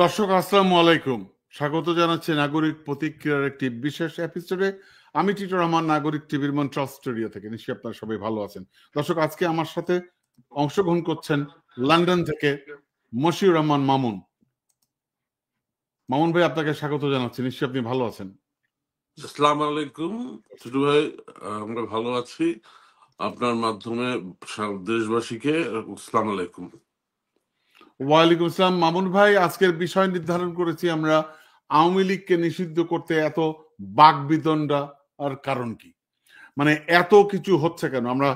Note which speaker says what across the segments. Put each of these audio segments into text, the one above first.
Speaker 1: দর্শক আসসালামু আলাইকুম, স্বাগত জানাচ্ছি নাগরিক প্রতিক্রিয়ার একটি বিশেষ এপিসোডে। আমি টিটু রহমান, নাগরিক টিভির মন্ট্রিয়াল স্টুডিও থেকে। নিশ্চয়ই আপনারা সবাই ভালো আছেন। দর্শক, আজকে আমার সাথে অংশগ্রহণ করছেন লন্ডন থেকে মশিউর রহমান মামুন। মামুন ভাই, আপনাকে স্বাগত জানাচ্ছি। নিশ্চয়ই আপনি ভালো আছেন।
Speaker 2: আসসালামু আলাইকুম ছোট ভাই, আমরা ভালো আছি। আপনার মাধ্যমে দেশবাসীকে আসসালামু আলাইকুম।
Speaker 1: ওয়ালাইকুম আসসালাম। মামুন ভাই, আজকের বিষয় নির্ধারণ করেছি আমরা আওয়ামী লীগকে নিষিদ্ধ করতে এত বাকবিতণ্ডা আর কারণ কি, মানে এত কিছু হচ্ছে কেন। আমরা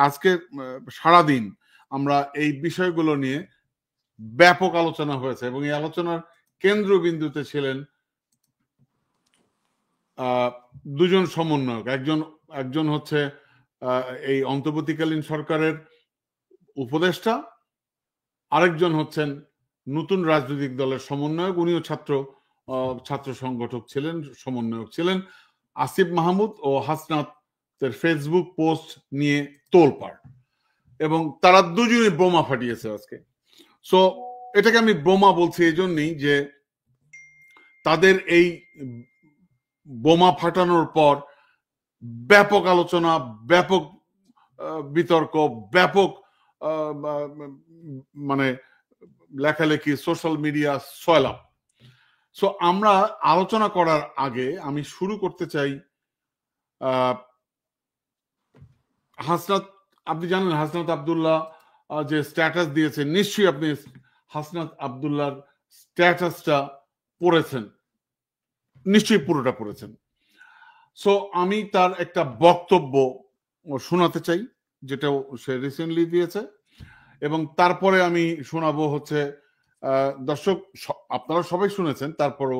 Speaker 1: আজকে সারাদিন আমরা এই বিষয়গুলো নিয়ে ব্যাপক আলোচনা হয়েছে এবং এই আলোচনার কেন্দ্রবিন্দুতে ছিলেন দুজন সমন্বয়ক। একজন হচ্ছে এই অন্তর্বর্তীকালীন সরকারের উপদেষ্টা, আরেকজন হচ্ছেন নতুন রাজনৈতিক দলের সমন্বয়ক। উনিও ছাত্র সংগঠক ছিলেন, সমন্বয়ক ছিলেন। আসিফ মাহমুদ ও হাসনাতের ফেসবুক পোস্ট নিয়ে তোলপাড়, এবং তারা দুজনই বোমা ফাটিয়েছে আজকে। সো এটাকে আমি বোমা বলছি এই জন্যই যে তাদের এই বোমা ফাটানোর পর ব্যাপক আলোচনা, ব্যাপক বিতর্ক, ব্যাপক মানে লেখালেখি, সোশ্যাল মিডিয়া সয়লাভ। সো আমরা আলোচনা করার আগে আমি শুরু করতে চাই, হাসনাত, আপনি জানেন হাসনাত আব্দুল্লাহ যে স্ট্যাটাস দিয়েছে, নিশ্চয়ই আপনি হাসনাত আব্দুল্লাহর স্ট্যাটাসটা পড়েছেন, নিশ্চয়ই পুরোটা পড়েছেন। সো আমি তার একটা বক্তব্য শোনাতে চাই, যেটা সে রিসেন্টলি দিয়েছে, এবং তারপরে আমি শোনাবো হচ্ছে দর্শক আপনারা সবাই শুনেছেন, তারপরও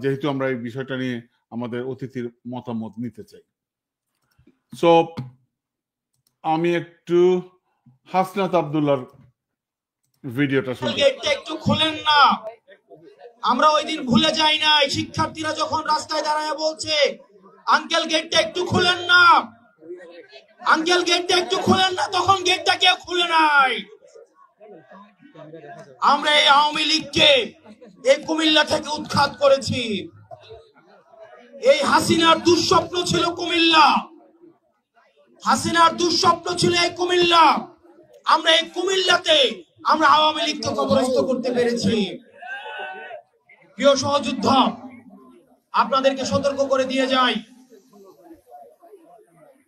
Speaker 1: যেহেতু আমরা এই বিষয়টা নিয়ে আমাদের অতিথির মতামত নিতে চাই। সো আমি একটু হাসনাত আব্দুল্লাহর ভিডিওটা শুনতে।
Speaker 3: গেটটা একটু খুলেন না, আমরা ওই দিন ভুলে যাই না। শিক্ষার্থীরা যখন রাস্তায় দাঁড়ায় বলছে আঙ্কেল গেটটা একটু খুলেন না, আঙ্কেল গেটটা একটু খুলেন না, তখন গেটটা কেউ খুলে নাই। আমরা এই আওয়ামী লীগকে এই কুমিল্লা থেকে উৎখাত করেছি। এই হাসিনার দুঃস্বপ্ন ছিল কুমিল্লা, হাসিনার দুঃস্বপ্ন ছিল এই কুমিল্লা। আমরা এই কুমিল্লাতে আমরা আওয়ামী লীগকে কবরস্থ করতে পেরেছি। প্রিয় সহযোদ্ধা, আপনাদেরকে সতর্ক করে দিয়ে যাই,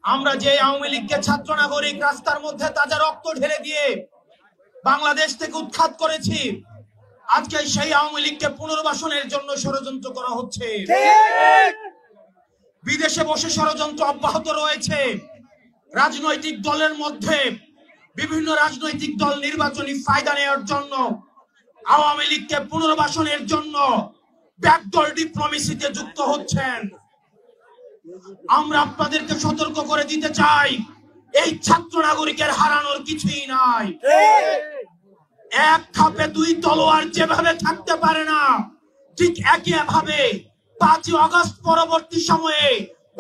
Speaker 3: আমরা যে আওয়ামী লীগকে ছাত্র নাগরিক রাস্তার মধ্যে তাজা রক্ত ঢেলে দিয়ে বাংলাদেশ থেকে উৎখাত করেছি, আজকে সেই আওয়ামী লীগকে পুনর্বাসনের জন্য ষড়যন্ত্র করা হচ্ছে। বিদেশে বসে ষড়যন্ত্র অব্যাহত রয়েছে। রাজনৈতিক দলের মধ্যে বিভিন্ন রাজনৈতিক দল নির্বাচনী ফায়দা নেওয়ার জন্য আওয়ামী লীগকে পুনর্বাসনের জন্য ব্যাকডোর ডিপ্লোমেসিতে যুক্ত হচ্ছেন। আমরা আপনাদেরকে সতর্ক করে দিতে চাই, এই ছাত্র নাগরিকের হারানোর কিছুই নাই। এক খাপে দুই তলোয়ার যেভাবে থাকতে পারে না, ঠিক একই ভাবে 5ই আগস্ট পরবর্তী সময়ে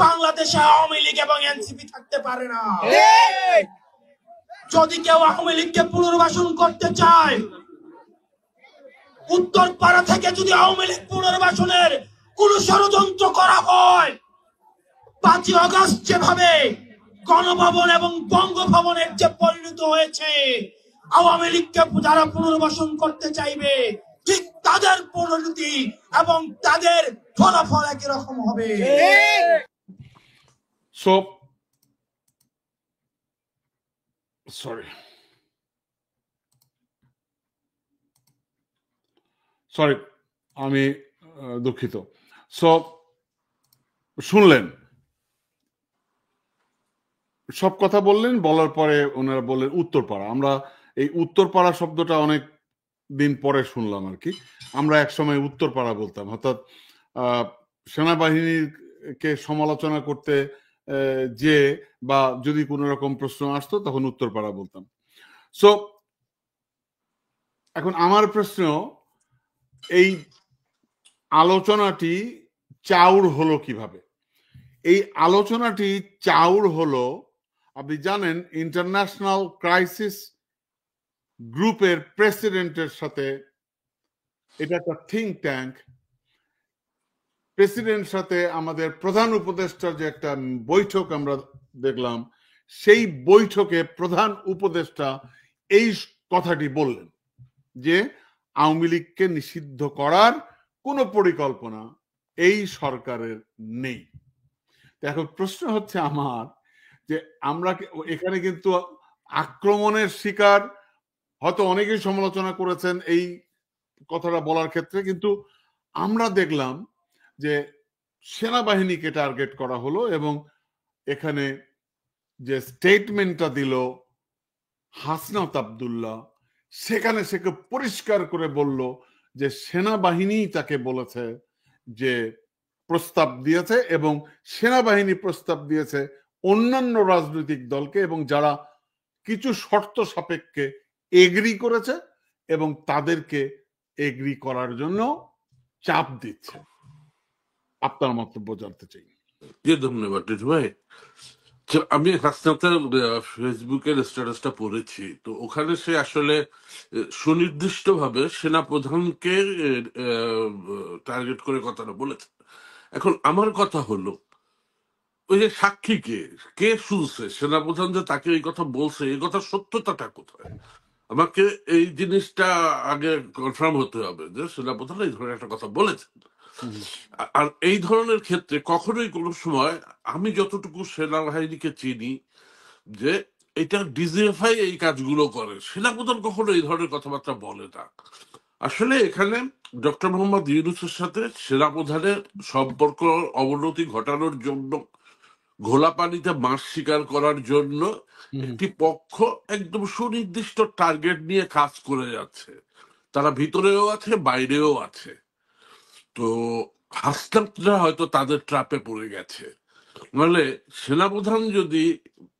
Speaker 3: বাংলাদেশে আওয়ামী লীগ এবং এনসিপি থাকতে পারে না। যদি কেউ আওয়ামী লীগকে পুনর্বাসন করতে চায়, উত্তরপাড়া থেকে যদি আওয়ামী লীগ পুনর্বাসনের কোন ষড়যন্ত্র করা হয়, 5ই আগস্ট যেভাবে গণভবন এবং বঙ্গভবনের যে পরিণত হয়েছে, আওয়ামী লীগকে যারা পুনর্বাসন করতে চাইবে ঠিক তাদের পরিণতি এবং তাদের ফলাফল একই রকম হবে।
Speaker 1: সরি, আমি দুঃখিত। সো শুনলেন, সব কথা বললেন, বলার পরে ওনারা বললেন উত্তরপাড়া। আমরা এই উত্তরপাড়া শব্দটা অনেক দিন পরে শুনলাম আর কি। আমরা একসময় উত্তরপাড়া বলতাম, অর্থাৎ সেনাবাহিনীকে সমালোচনা করতে যে বা যদি কোনো রকম প্রশ্ন আসতো তখন উত্তরপাড়া বলতাম। সো এখন আমার প্রশ্ন, এই আলোচনাটি চাউর হলো কিভাবে? এই আলোচনাটি চাউর হলো, আপনি জানেন ইন্টারন্যাশনাল ক্রাইসিস গ্রুপের প্রেসিডেন্টের সাথে এটা একটা থিঙ্ক ট্যাঙ্ক। প্রেসিডেন্ট সাথে আমাদের প্রধান উপদেষ্টার যে একটা বৈঠক আমরা দেখলাম, সেই বৈঠকে প্রধান উপদেষ্টা এই কথাটি বললেন যে আওয়ামী লীগকে নিষিদ্ধ করার কোনো পরিকল্পনা এই সরকারের নেই। এখন প্রশ্ন হচ্ছে আমার যে আমরা এখানে কিন্তু আক্রমণের শিকার, হয়তো অনেকেই সমালোচনা করেছেন এই কথাটা বলার ক্ষেত্রে, কিন্তু আমরা দেখলাম যে সেনাবাহিনীকে টার্গেট করা হলো এবং এখানে যে স্টেটমেন্টটা দিল হাসনাত আব্দুল্লাহ, সেখানে সে পরিষ্কার করে বলল যে সেনাবাহিনী তাকে বলেছে যে প্রস্তাব দিয়েছে, এবং সেনাবাহিনী প্রস্তাব দিয়েছে অন্যান্য রাজনৈতিক দলকে, এবং যারা কিছু শর্ত সাপেক্ষে এগ্রি করেছে এবং তাদেরকে এগ্রি করার জন্য চাপ দিচ্ছে। আপনার মন্তব্য জানতে চাই।
Speaker 2: ধন্যবাদ টিটু ভাই। আমি হাসনাতের ফেসবুকের স্ট্যাটাসটা পড়েছি, তো ওখানে সে আসলে সুনির্দিষ্ট ভাবে সেনা প্রধানকে টার্গেট করে কথাটা বলেছে। এখন আমার কথা হলো, ওই যে সাক্ষী কে শুনছে, সেনাপ্রধান যে তাকে এই কথা বলছে, এই কথার সত্যতাটা কোথায়? আমাকে এই জিনিসটা আগে কনফার্ম হতে হবে যে সেনাপ্রধান এই ধরনের একটা কথা বলেছেন। আর এই ধরনের ক্ষেত্রে কখনোই কোনো সময়, আমি যতটুকু সেনাবাহিনীকে চিনি, যে এটা ডিজিএফআই এই কাজগুলো করে, সেনাপ্রধান কখনো এই ধরনের কথাবার্তা বলে না। আসলে এখানে ডক্টর মোহাম্মদ ইউনূসের সাথে সেনাপ্রধানের সম্পর্ক অবনতি ঘটানোর জন্য, ঘোলা পানিতে মাছ শিকার করার জন্য একটি পক্ষ একদম সুনির্দিষ্ট টার্গেট নিয়ে কাজ করে যাচ্ছে। তারা ভিতরেও আছে, বাইরেও আছে। তো হাসনাতরা হয়তো তাদের ট্র্যাপে পড়ে গেছে। মানে সেনাপ্রধান যদি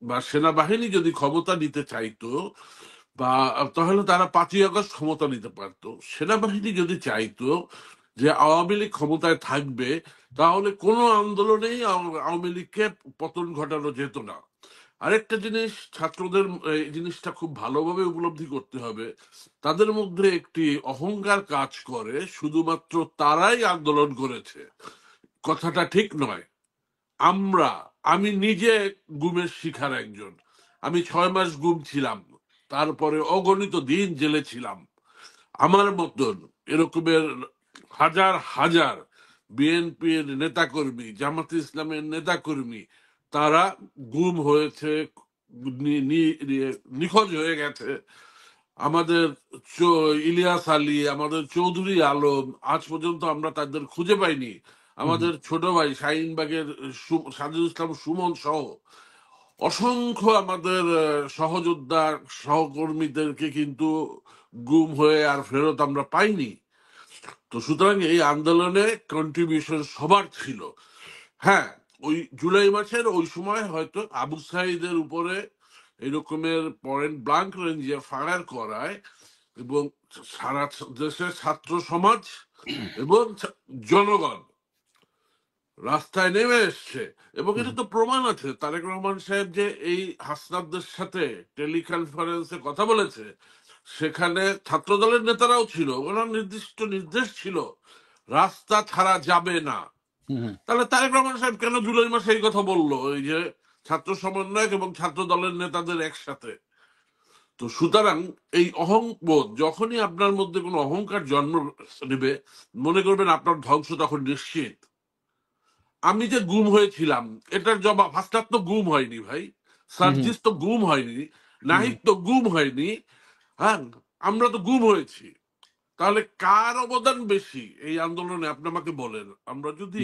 Speaker 2: বা সেনাবাহিনী যদি ক্ষমতা নিতে চাইতো, বা তাহলে তারা 5ই আগস্ট ক্ষমতা নিতে পারতো। সেনাবাহিনী যদি চাইতো যে আওয়ামী লীগ ক্ষমতায় থাকবে, তাহলে কোনো আন্দোলনেই আওয়ামী লীগকে পতন ঘটানো যেত না। আরেকটা জিনিস, ছাত্রদের এই জিনিসটা খুব ভালোভাবে উপলব্ধি করতে হবে। তাদের মধ্যে একটি অহংকার কাজ করে, শুধুমাত্র তারাই আন্দোলন করেছে, কথাটা ঠিক নয়। আমি নিজে গুমের শিকার একজন। আমি 6 মাস গুম ছিলাম, তারপরে অগণিত দিন জেলে ছিলাম। আমার মতন এরকমের হাজার হাজার বিএনপির নেতাকর্মী, জামাত ইসলামের নেতাকর্মী, তারা গুম হয়েছে, নিখোঁজ হয়ে গেছে। আমাদের ইলিয়াস আলী, আমাদের চৌধুরী আলম, আজ পর্যন্ত আমরা তাদের খুঁজে পাইনি। আমাদের ছোট ভাই শাহিনবাগের সাজিদুল ইসলাম সুমন সহ অসংখ্য আমাদের সহযোদ্ধা সহকর্মীদেরকে কিন্তু গুম হয়ে আর ফেরত আমরা পাইনি। তো সুতরাং এই আন্দোলনে কন্ট্রিবিউশন সবার ছিল। হ্যাঁ, ওই জুলাই মাসের ওই সময় হয়তো আবু সাইদের উপরে এরকমের পয়েন্ট ব্লাঙ্ক রেঞ্জে ফায়ার করায়, এবং সারা দেশের ছাত্র সমাজ এবং জনগণ রাস্তায় নেমে এসছে। এবং এটা তো প্রমাণ আছে, তারেক রহমান সাহেব যে এই হাসনাতদের সাথে টেলিকনফারেন্সে কথা বলেছে, সেখানে ছাত্র দলের নেতারাও ছিল, ওনার নির্দিষ্ট নির্দেশ ছিল রাস্তা ছাড়া যাবে না। তাহলে তারেক রহমান সাহেব কেন জুলাই মাসে এই কথা বললো, ওই যে ছাত্র সমন্বয়ক এবং ছাত্র দলের নেতাদের একসাথে? তো সুতরাং এই অহংবোধ, যখনই আপনার মধ্যে কোনো অহংকার জন্ম নেবে, মনে করবেন আপনার ধ্বংস তখন নিশ্চিত। আমি যে গুম হয়েছিলাম, এটার জবাব হাসনাত তো গুম হয়নি ভাই, সার্জিস তো গুম হয়নি, নাহিদ তো গুম হয়নি, হ্যাঁ, আমরা তো গুম হয়েছি। তাহলে কার অবদান বেশি এই আন্দোলনে? আপনি আমাকে বলেন। আমরা যদি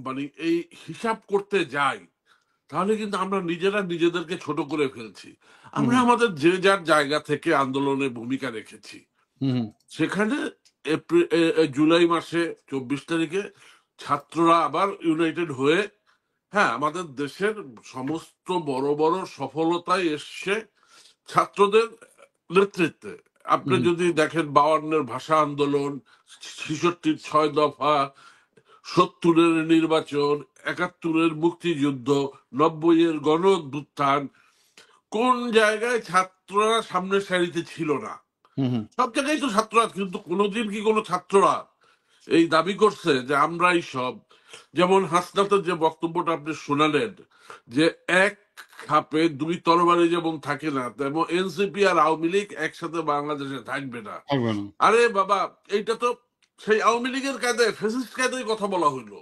Speaker 2: মানে এই হিসাব করতে যাই, তাহলে কিন্তু আমরা নিজেরা নিজেদেরকে ছোট করে ফেলছি। আমরা আমাদের যে যার জায়গা থেকে আন্দোলনে ভূমিকা রেখেছি। সেখানে জুলাই মাসে 24 তারিখে ছাত্ররা আবার ইউনাইটেড হয়ে, হ্যাঁ, আমাদের দেশের সমস্ত বড় বড় সফলতায় এসছে ছাত্রদের নেতৃত্বে। আপনি যদি দেখেন 52-এর ভাষা আন্দোলন, 66-র 6 দফা, 70-এর নির্বাচন, 71-এর মুক্তিযুদ্ধ, 90-এর গণ অভ্যুত্থান, কোন জায়গায় ছাত্ররা সামনের সারিতে ছিল না? সব জায়গায় তো ছাত্র আছে, কিন্তু কোনোদিন কি কোনো ছাত্ররা এই দাবি করছে যে আমরাই সব? যেমন হাসনাতের যে বক্তব্যটা আপনি শোনালেন, যে এক খাপে দুই তরবারি যেমন থাকে না, তেমন এনসিপি আর আওয়ামী লীগ একসাথে বাংলাদেশে থাকবে না। আরে বাবা, এইটা তো সেই আওয়ামী লীগের কায়দায়, ফ্যাসিস্ট কায়দায় কথা বলা হইলো।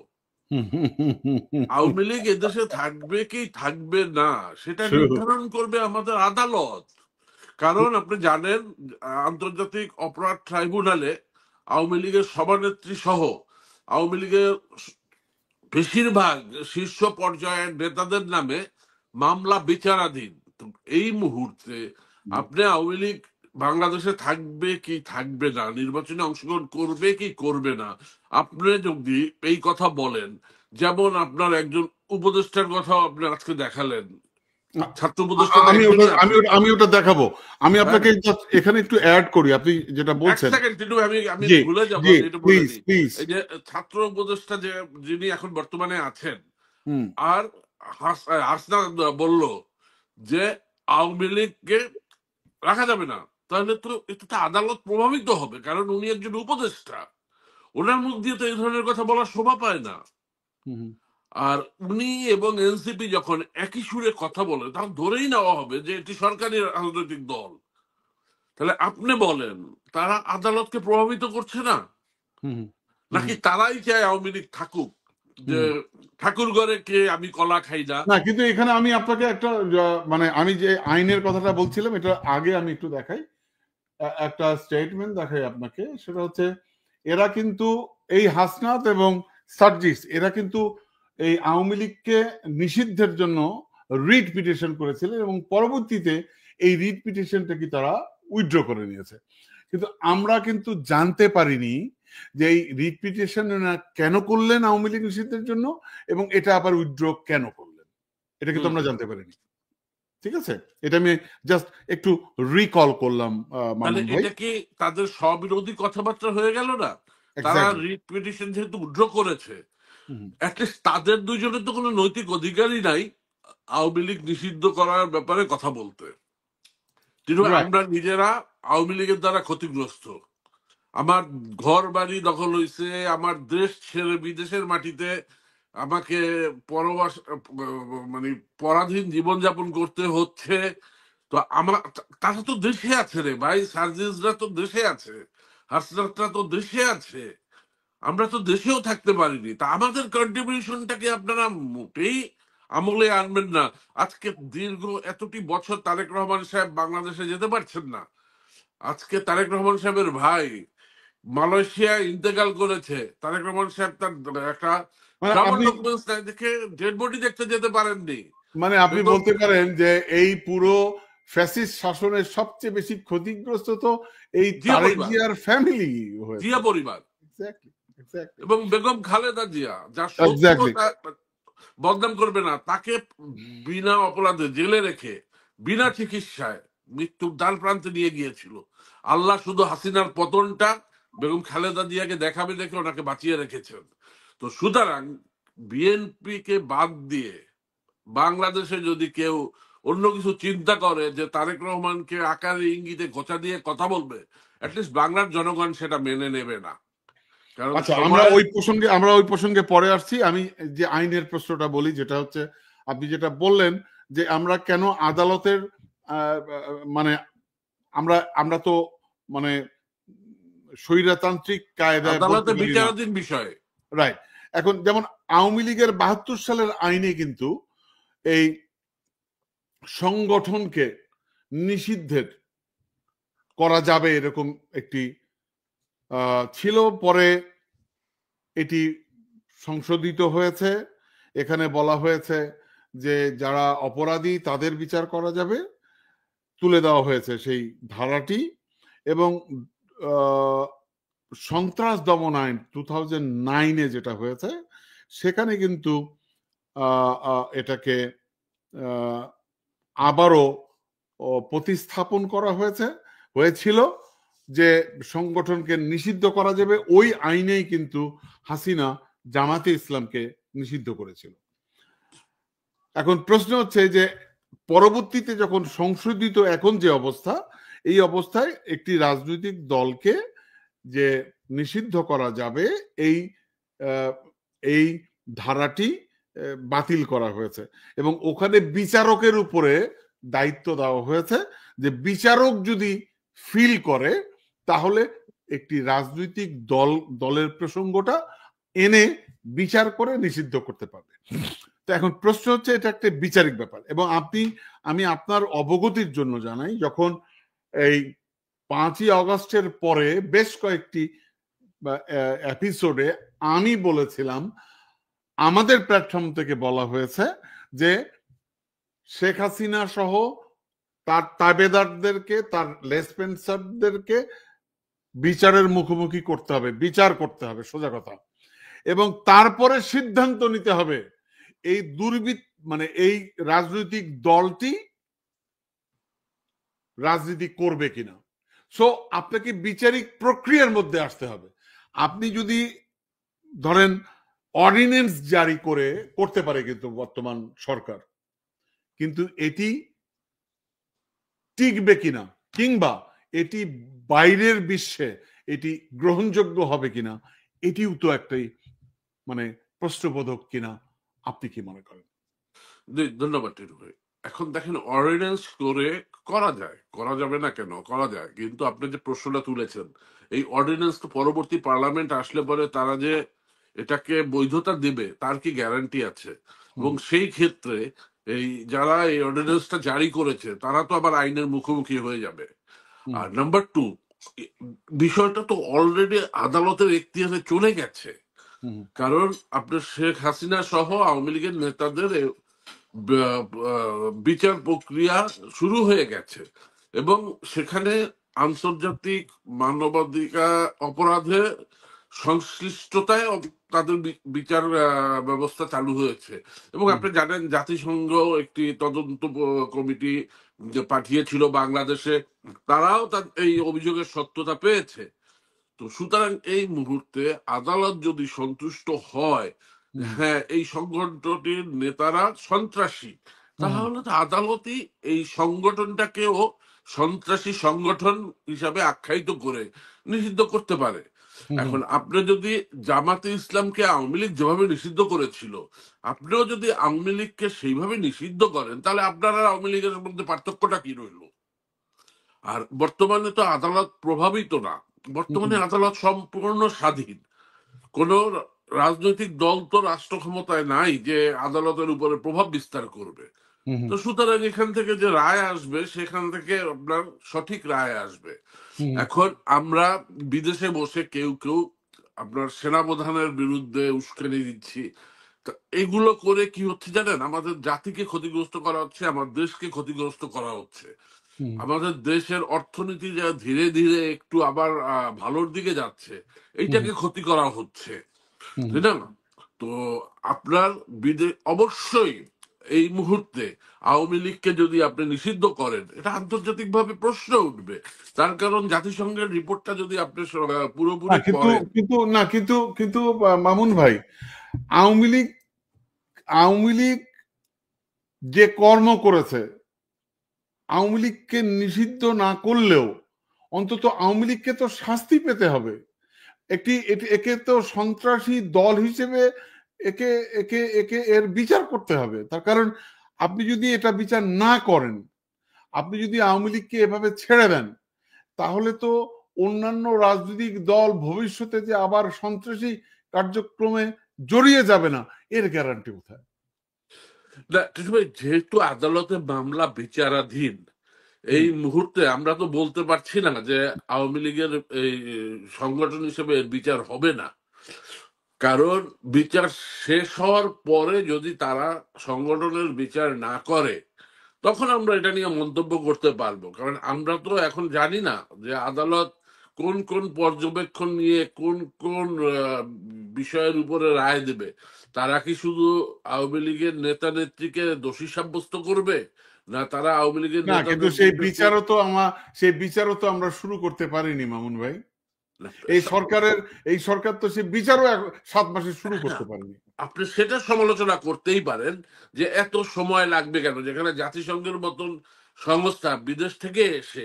Speaker 2: আওয়ামী লীগ এদেশে থাকবে কি থাকবে না সেটা নির্ধারণ করবে আমাদের আদালত। কারণ আপনি জানেন, আন্তর্জাতিক অপরাধ ট্রাইব্যুনালে আওয়ামী লীগের সভানেত্রী সহ আওয়ামী লীগের বেশিরভাগ শীর্ষ পর্যায়ের নেতাদের নামে মামলা বিচারাধীন। এই মুহূর্তে আপনি আওয়ামী লীগ বাংলাদেশে থাকবে কি থাকবে না, নির্বাচনে অংশগ্রহণ করবে কি করবে না, আপনি যদি এই কথা বলেন, যেমন আপনার একজন উপদেষ্টার কথা আপনি আজকে দেখালেন, ছাত্র উপদেষ্টা,
Speaker 1: আমি ওটা দেখাবো। আমি আপনাকে এখানে একটু অ্যাড করি, আপনি যেটা বলছেন।
Speaker 2: আমি ভুলে যাবো, এই যে ছাত্র উপদেষ্টা যে যিনি এখন বর্তমানে আছেন, আর হাসনা বলল যে আওয়ামী লীগকে রাখা যাবে না, তাহলে তো এটা আদালত প্রভাবিত হবে, কারণ উনি একজন উপদেষ্টা, ওনার মুখ দিয়ে তো এই ধরনের কথা বলার শোভা পায় না। আর উনি এবং এনসিপি যখন একই সুরে কথা বলে, তখন ধরেই নেওয়া হবে যে এটি সরকারি রাজনৈতিক দল। তাহলে আপনি বলেন, তারা আদালতকে প্রভাবিত করছে না? নাকি তারাই চায় আওয়ামী লীগ থাকুক, যে ঠাকুর ঘরে কে আমি কলা খাই না?
Speaker 1: কিন্তু এখানে আমি আপনাকে একটা, মানে আমি যে আইনের কথাটা বলছিলাম, এটা আগে আমি একটু দেখাই, একটা স্টেটমেন্ট দেখাই আপনাকে। সেটা হচ্ছে, এরা কিন্তু এই হাসনাত এবং সার্জিস, এরা কিন্তু এই আওয়ামী লীগকে নিষিদ্ধের জন্য রিট পিটিশন করেছিলেন, এবং পরবর্তীতে এই রিট পিটিশনটা কি তারা উইথড্র করে নিয়েছে। কিন্তু আমরা কিন্তু জানতে পারিনি যে এই রিট পিটিশন কেন করলেন আওয়ামী লীগ নিষিদ্ধের জন্য, এবং এটা আবার উইথড্র কেন করলেন, এটা কিন্তু আমরা জানতে পারিনি। ঠিক আছে, এটা আমি জাস্ট একটু রিকল করলাম।
Speaker 2: এটা কি তাদের স্ববিরোধী কথাবার্তা হয়ে গেল না? তারা রিট পিটিশন যেহেতু উইথড্র করেছে, অ্যাটলিস্ট তাদের দুইজনের তো কোনো নৈতিক অধিকারই নাই আওয়ামী লীগ নিষিদ্ধ করার ব্যাপারে কথা বলতে। কিন্তু আমরা নিজেরা আওয়ামী লীগের দ্বারা ক্ষতিগ্রস্ত। আমার ঘর বাড়ি দখল হয়েছে, আমার দেশ ছেড়ে বিদেশের মাটিতে আমাকে পরবাস, মানে পরাধীন জীবনযাপন করতে হচ্ছে। তো আমার, তারা তো দেশে আছে রে ভাই, সার্জিসরা তো দেশে আছে, হাসনাতরা তো দেশে আছে, আমরা তো দেশেও থাকতে পারিনি। তা আমাদের কন্ট্রিবিউশনটাকে আপনারা মোটেই আমলে আনবেন না। আজকে দীর্ঘ এতটি বছর তারেক রহমান সাহেব বাংলাদেশে যেতে পারছেন না। আজকে তারেক রহমান সাহেবের ভাই মালয়েশিয়া ইন্তেকাল করেছে, তারেক রহমান সাহেব তার একটা দেখে ডেড বডি দেখতে যেতে পারেননি।
Speaker 1: মানে আপনি বলতে পারেন যে এই পুরো ফ্যাসিস্ট শাসনের সবচেয়ে বেশি ক্ষতিগ্রস্ত তো এই তারেক জিয়ার ফ্যামিলি,
Speaker 2: জিয়া পরিবার এবং বেগম খালেদা জিয়া, যার বদনাম করবে না, তাকে বিনা অপরাধে জেলে রেখে বিনা চিকিৎসায় মৃত্যুর দ্বার প্রান্তে নিয়ে গিয়েছিল। আল্লাহ শুধু হাসিনার পতনটা বেগম খালেদা জিয়াকে দেখাবে দেখে ওনাকে বাঁচিয়ে রেখেছেন। তো সুতরাং বিএনপি কে বাদ দিয়ে বাংলাদেশে যদি কেউ অন্য কিছু চিন্তা করে যে তারেক রহমানকে আকারে ইঙ্গিতে গোছা দিয়ে কথা বলবে, অ্যাটলিস্ট বাংলার জনগণ সেটা মেনে নেবে না।
Speaker 1: আচ্ছা, আমরা ওই প্রসঙ্গে পরে আসছি। আমি যে আইনের প্রশ্নটা বলি, যেটা হচ্ছে আপনি যেটা বললেন যে আমরা কেন আদালতের, মানে আমরা তো মানে স্বৈরতান্ত্রিক কায়দায়
Speaker 2: বিচারাধীন বিষয়,
Speaker 1: রাইট। এখন যেমন আওয়ামী লীগের ৭২ সালের আইনে কিন্তু এই সংগঠনকে নিষিদ্ধের করা যাবে এরকম একটি ছিল, পরে এটি সংশোধিত হয়েছে। এখানে বলা হয়েছে যে যারা অপরাধী তাদের বিচার করা যাবে, তুলে দেওয়া হয়েছে সেই ধারাটি। এবং সন্ত্রাস দমন আইন 2009-এ যেটা হয়েছে, সেখানে কিন্তু এটাকে আবারও প্রতিস্থাপন করা হয়েছিল যে সংগঠনকে নিষিদ্ধ করা যাবে। ওই আইনেই কিন্তু হাসিনা জামাতে ইসলামকে নিষিদ্ধ করেছিল। এখন প্রশ্ন হচ্ছে যে পরবর্তীতে যখন সংশোধিত এখন যে অবস্থা, এই অবস্থায় একটি রাজনৈতিক দলকে যে নিষিদ্ধ করা যাবে এই এই ধারাটি বাতিল করা হয়েছে এবং ওখানে বিচারকের উপরে দায়িত্ব দেওয়া হয়েছে যে বিচারক যদি ফিল করে তাহলে একটি রাজনৈতিক দলের প্রসঙ্গটা এনে বিচার করে নিষিদ্ধ করতে পারবে। তো এখন প্রশ্ন হচ্ছে এটা একটা বিচারিক ব্যাপার এবং আমি আপনার অবগতির জন্য জানাই, যখন এই 5ই আগস্টের পরে বেশ কয়েকটি এপিসোডে আমি বলেছিলাম, আমাদের প্ল্যাটফর্ম থেকে বলা হয়েছে যে শেখ হাসিনা সহ তার তাবেদারদেরকে, তার লেসপেন্সারদেরকে বিচারের মুখোমুখি করতে হবে, বিচার করতে হবে, সোজা কথা, এবং তারপরে সিদ্ধান্ত নিতে হবে এই এই রাজনৈতিক দলটি রাজনীতি করবে কিনা। সো আপনাকে বিচারিক প্রক্রিয়ার মধ্যে আসতে হবে। আপনি যদি ধরেন অর্ডিন্যান্স জারি করতে পারে কিন্তু বর্তমান সরকার, কিন্তু এটি টিকবে কিনা কিংবা এটি বাইরের বিশ্বে এটি গ্রহণযোগ্য হবে কিনা এটিও তো একটাই প্রশ্নবোধক কিনা, আপনি কি মনে করেন?
Speaker 2: ধন্যবাদ টিটু ভাই। এখন দেখেন, অর্ডিন্যান্স করা যায়, করা যাবে না কেন, করা যায়, কিন্তু আপনি যে প্রশ্নটা তুলেছেন, এই অর্ডিন্যান্স তো পরবর্তী পার্লামেন্ট আসলে পরে তারা যে এটাকে বৈধতা দেবে তার কি গ্যারান্টি আছে? এবং সেই ক্ষেত্রে এই যারা এই অর্ডিন্যান্সটা জারি করেছে তারা তো আবার আইনের মুখোমুখি হয়ে যাবে। আর নাম্বার 2, বিষয়টা তো অলরেডি আদালতের এখতিয়ারে চলে গেছে, কারণ আপনার শেখ হাসিনা সহ আওয়ামী লীগের নেতাদের বিচার প্রক্রিয়া শুরু হয়ে গেছে এবং সেখানে আন্তর্জাতিক মানবাধিকার অপরাধে সংশ্লিষ্টতায় তাদের বিচার ব্যবস্থা চালু হয়েছে। এবং আপনি জানেন জাতিসংঘ একটি তদন্ত কমিটি পাঠিয়েছিল বাংলাদেশে, তারাও এই অভিযোগের সত্যতা পেয়েছে। তো সুতরাং এই মুহূর্তে আদালত যদি সন্তুষ্ট হয় হ্যাঁ এই সংগঠনটির নেতারা সন্ত্রাসী, তাহলে তো আদালতই এই সংগঠনটাকেও সন্ত্রাসী সংগঠন হিসাবে আখ্যায়িত করে নিষিদ্ধ করতে পারে। এখন আপনি যদি জামাতে ইসলামকে আওয়ামী লীগ যেভাবে নিষিদ্ধ করেছিল, আপনিও যদি আওয়ামী লীগকে সেইভাবে নিষিদ্ধ করেন, তাহলে আপনারা আওয়ামী লীগের মধ্যে পার্থক্যটা কি রইল? আর বর্তমানে তো আদালত প্রভাবিত না, বর্তমানে আদালত সম্পূর্ণ স্বাধীন। কোন রাজনৈতিক দল তো রাষ্ট্র ক্ষমতায় নাই যে আদালতের উপরে প্রভাব বিস্তার করবে। তো সুতরাং এখান থেকে যে রায় আসবে সেখান থেকে আপনার সঠিক রায় আসবে। এখন আমরা বিদেশে বসে কেউ কেউ আপনার সেনাপ্রধানের বিরুদ্ধে উস্কানি দিচ্ছি, এগুলো করে কি হচ্ছে জানেন? আমাদের জাতিকে ক্ষতিগ্রস্ত করা হচ্ছে, আমার দেশকে ক্ষতিগ্রস্ত করা হচ্ছে। আমাদের দেশের অর্থনীতি যা ধীরে ধীরে একটু আবার ভালোর দিকে যাচ্ছে, এইটাকে ক্ষতি করা হচ্ছে, তাই না? তো আপনার অবশ্যই এই মুহূর্তে আওয়ামী লীগকে যদি আপনি নিষিদ্ধ করেন, এটা আন্তর্জাতিক ভাবে প্রশ্ন উঠবে। তার কারণ জাতিসংঘের রিপোর্টটা যদি আপনি পুরোপুরি
Speaker 1: কিন্তু মামুন ভাই, আওয়ামী লীগ যে কর্ম করেছে, আওয়ামী লীগকে নিষিদ্ধ না করলেও অন্তত আওয়ামী লীগকে তো শাস্তি পেতে হবে। একে তো সন্ত্রাসী দল হিসেবে একে এর বিচার করতে হবে। তার কারণ আপনি যদি এটা বিচার না করেন, আপনি যদি আওয়ামী লীগকে এভাবে ছেড়ে দেন, তাহলে তো অন্যান্য রাজনৈতিক দল ভবিষ্যতে যে আবার সন্ত্রাসী কার্যক্রমে জড়িয়ে যাবে না, এর গ্যারান্টি কোথায়?
Speaker 2: যেহেতু আদালতে মামলা বিচারাধীন, এই মুহূর্তে আমরা তো বলতে পারছি না যে আওয়ামী লীগের এই সংগঠন হিসেবে এর বিচার হবে না। কারণ বিচার শেষ হওয়ার পরে যদি তারা সংগঠনের বিচার না করে, তখন আমরা এটা নিয়ে মন্তব্য করতে পারবো। কারণ আমরা তো এখন জানি না যে আদালত কোন কোন পর্যবেক্ষণ নিয়ে কোন কোন বিষয়ের উপরে রায় দেবে। তারা কি শুধু আওয়ামী লীগের নেতা নেত্রীকে দোষী সাব্যস্ত করবে, না তারা আওয়ামী লীগের
Speaker 1: না? কিন্তু সেই বিচারও তো আমরা শুরু করতে পারিনি মামুন ভাই। এই সরকার তো সেই বিচারও 7 মাসে শুরু করতে পারেনি।
Speaker 2: আপনি সেটা সমালোচনা করতেই পারেন যে এত সময় লাগবে কেন, যেখানে জাতিসংঘের মতন সংস্থা বিদেশ থেকে এসে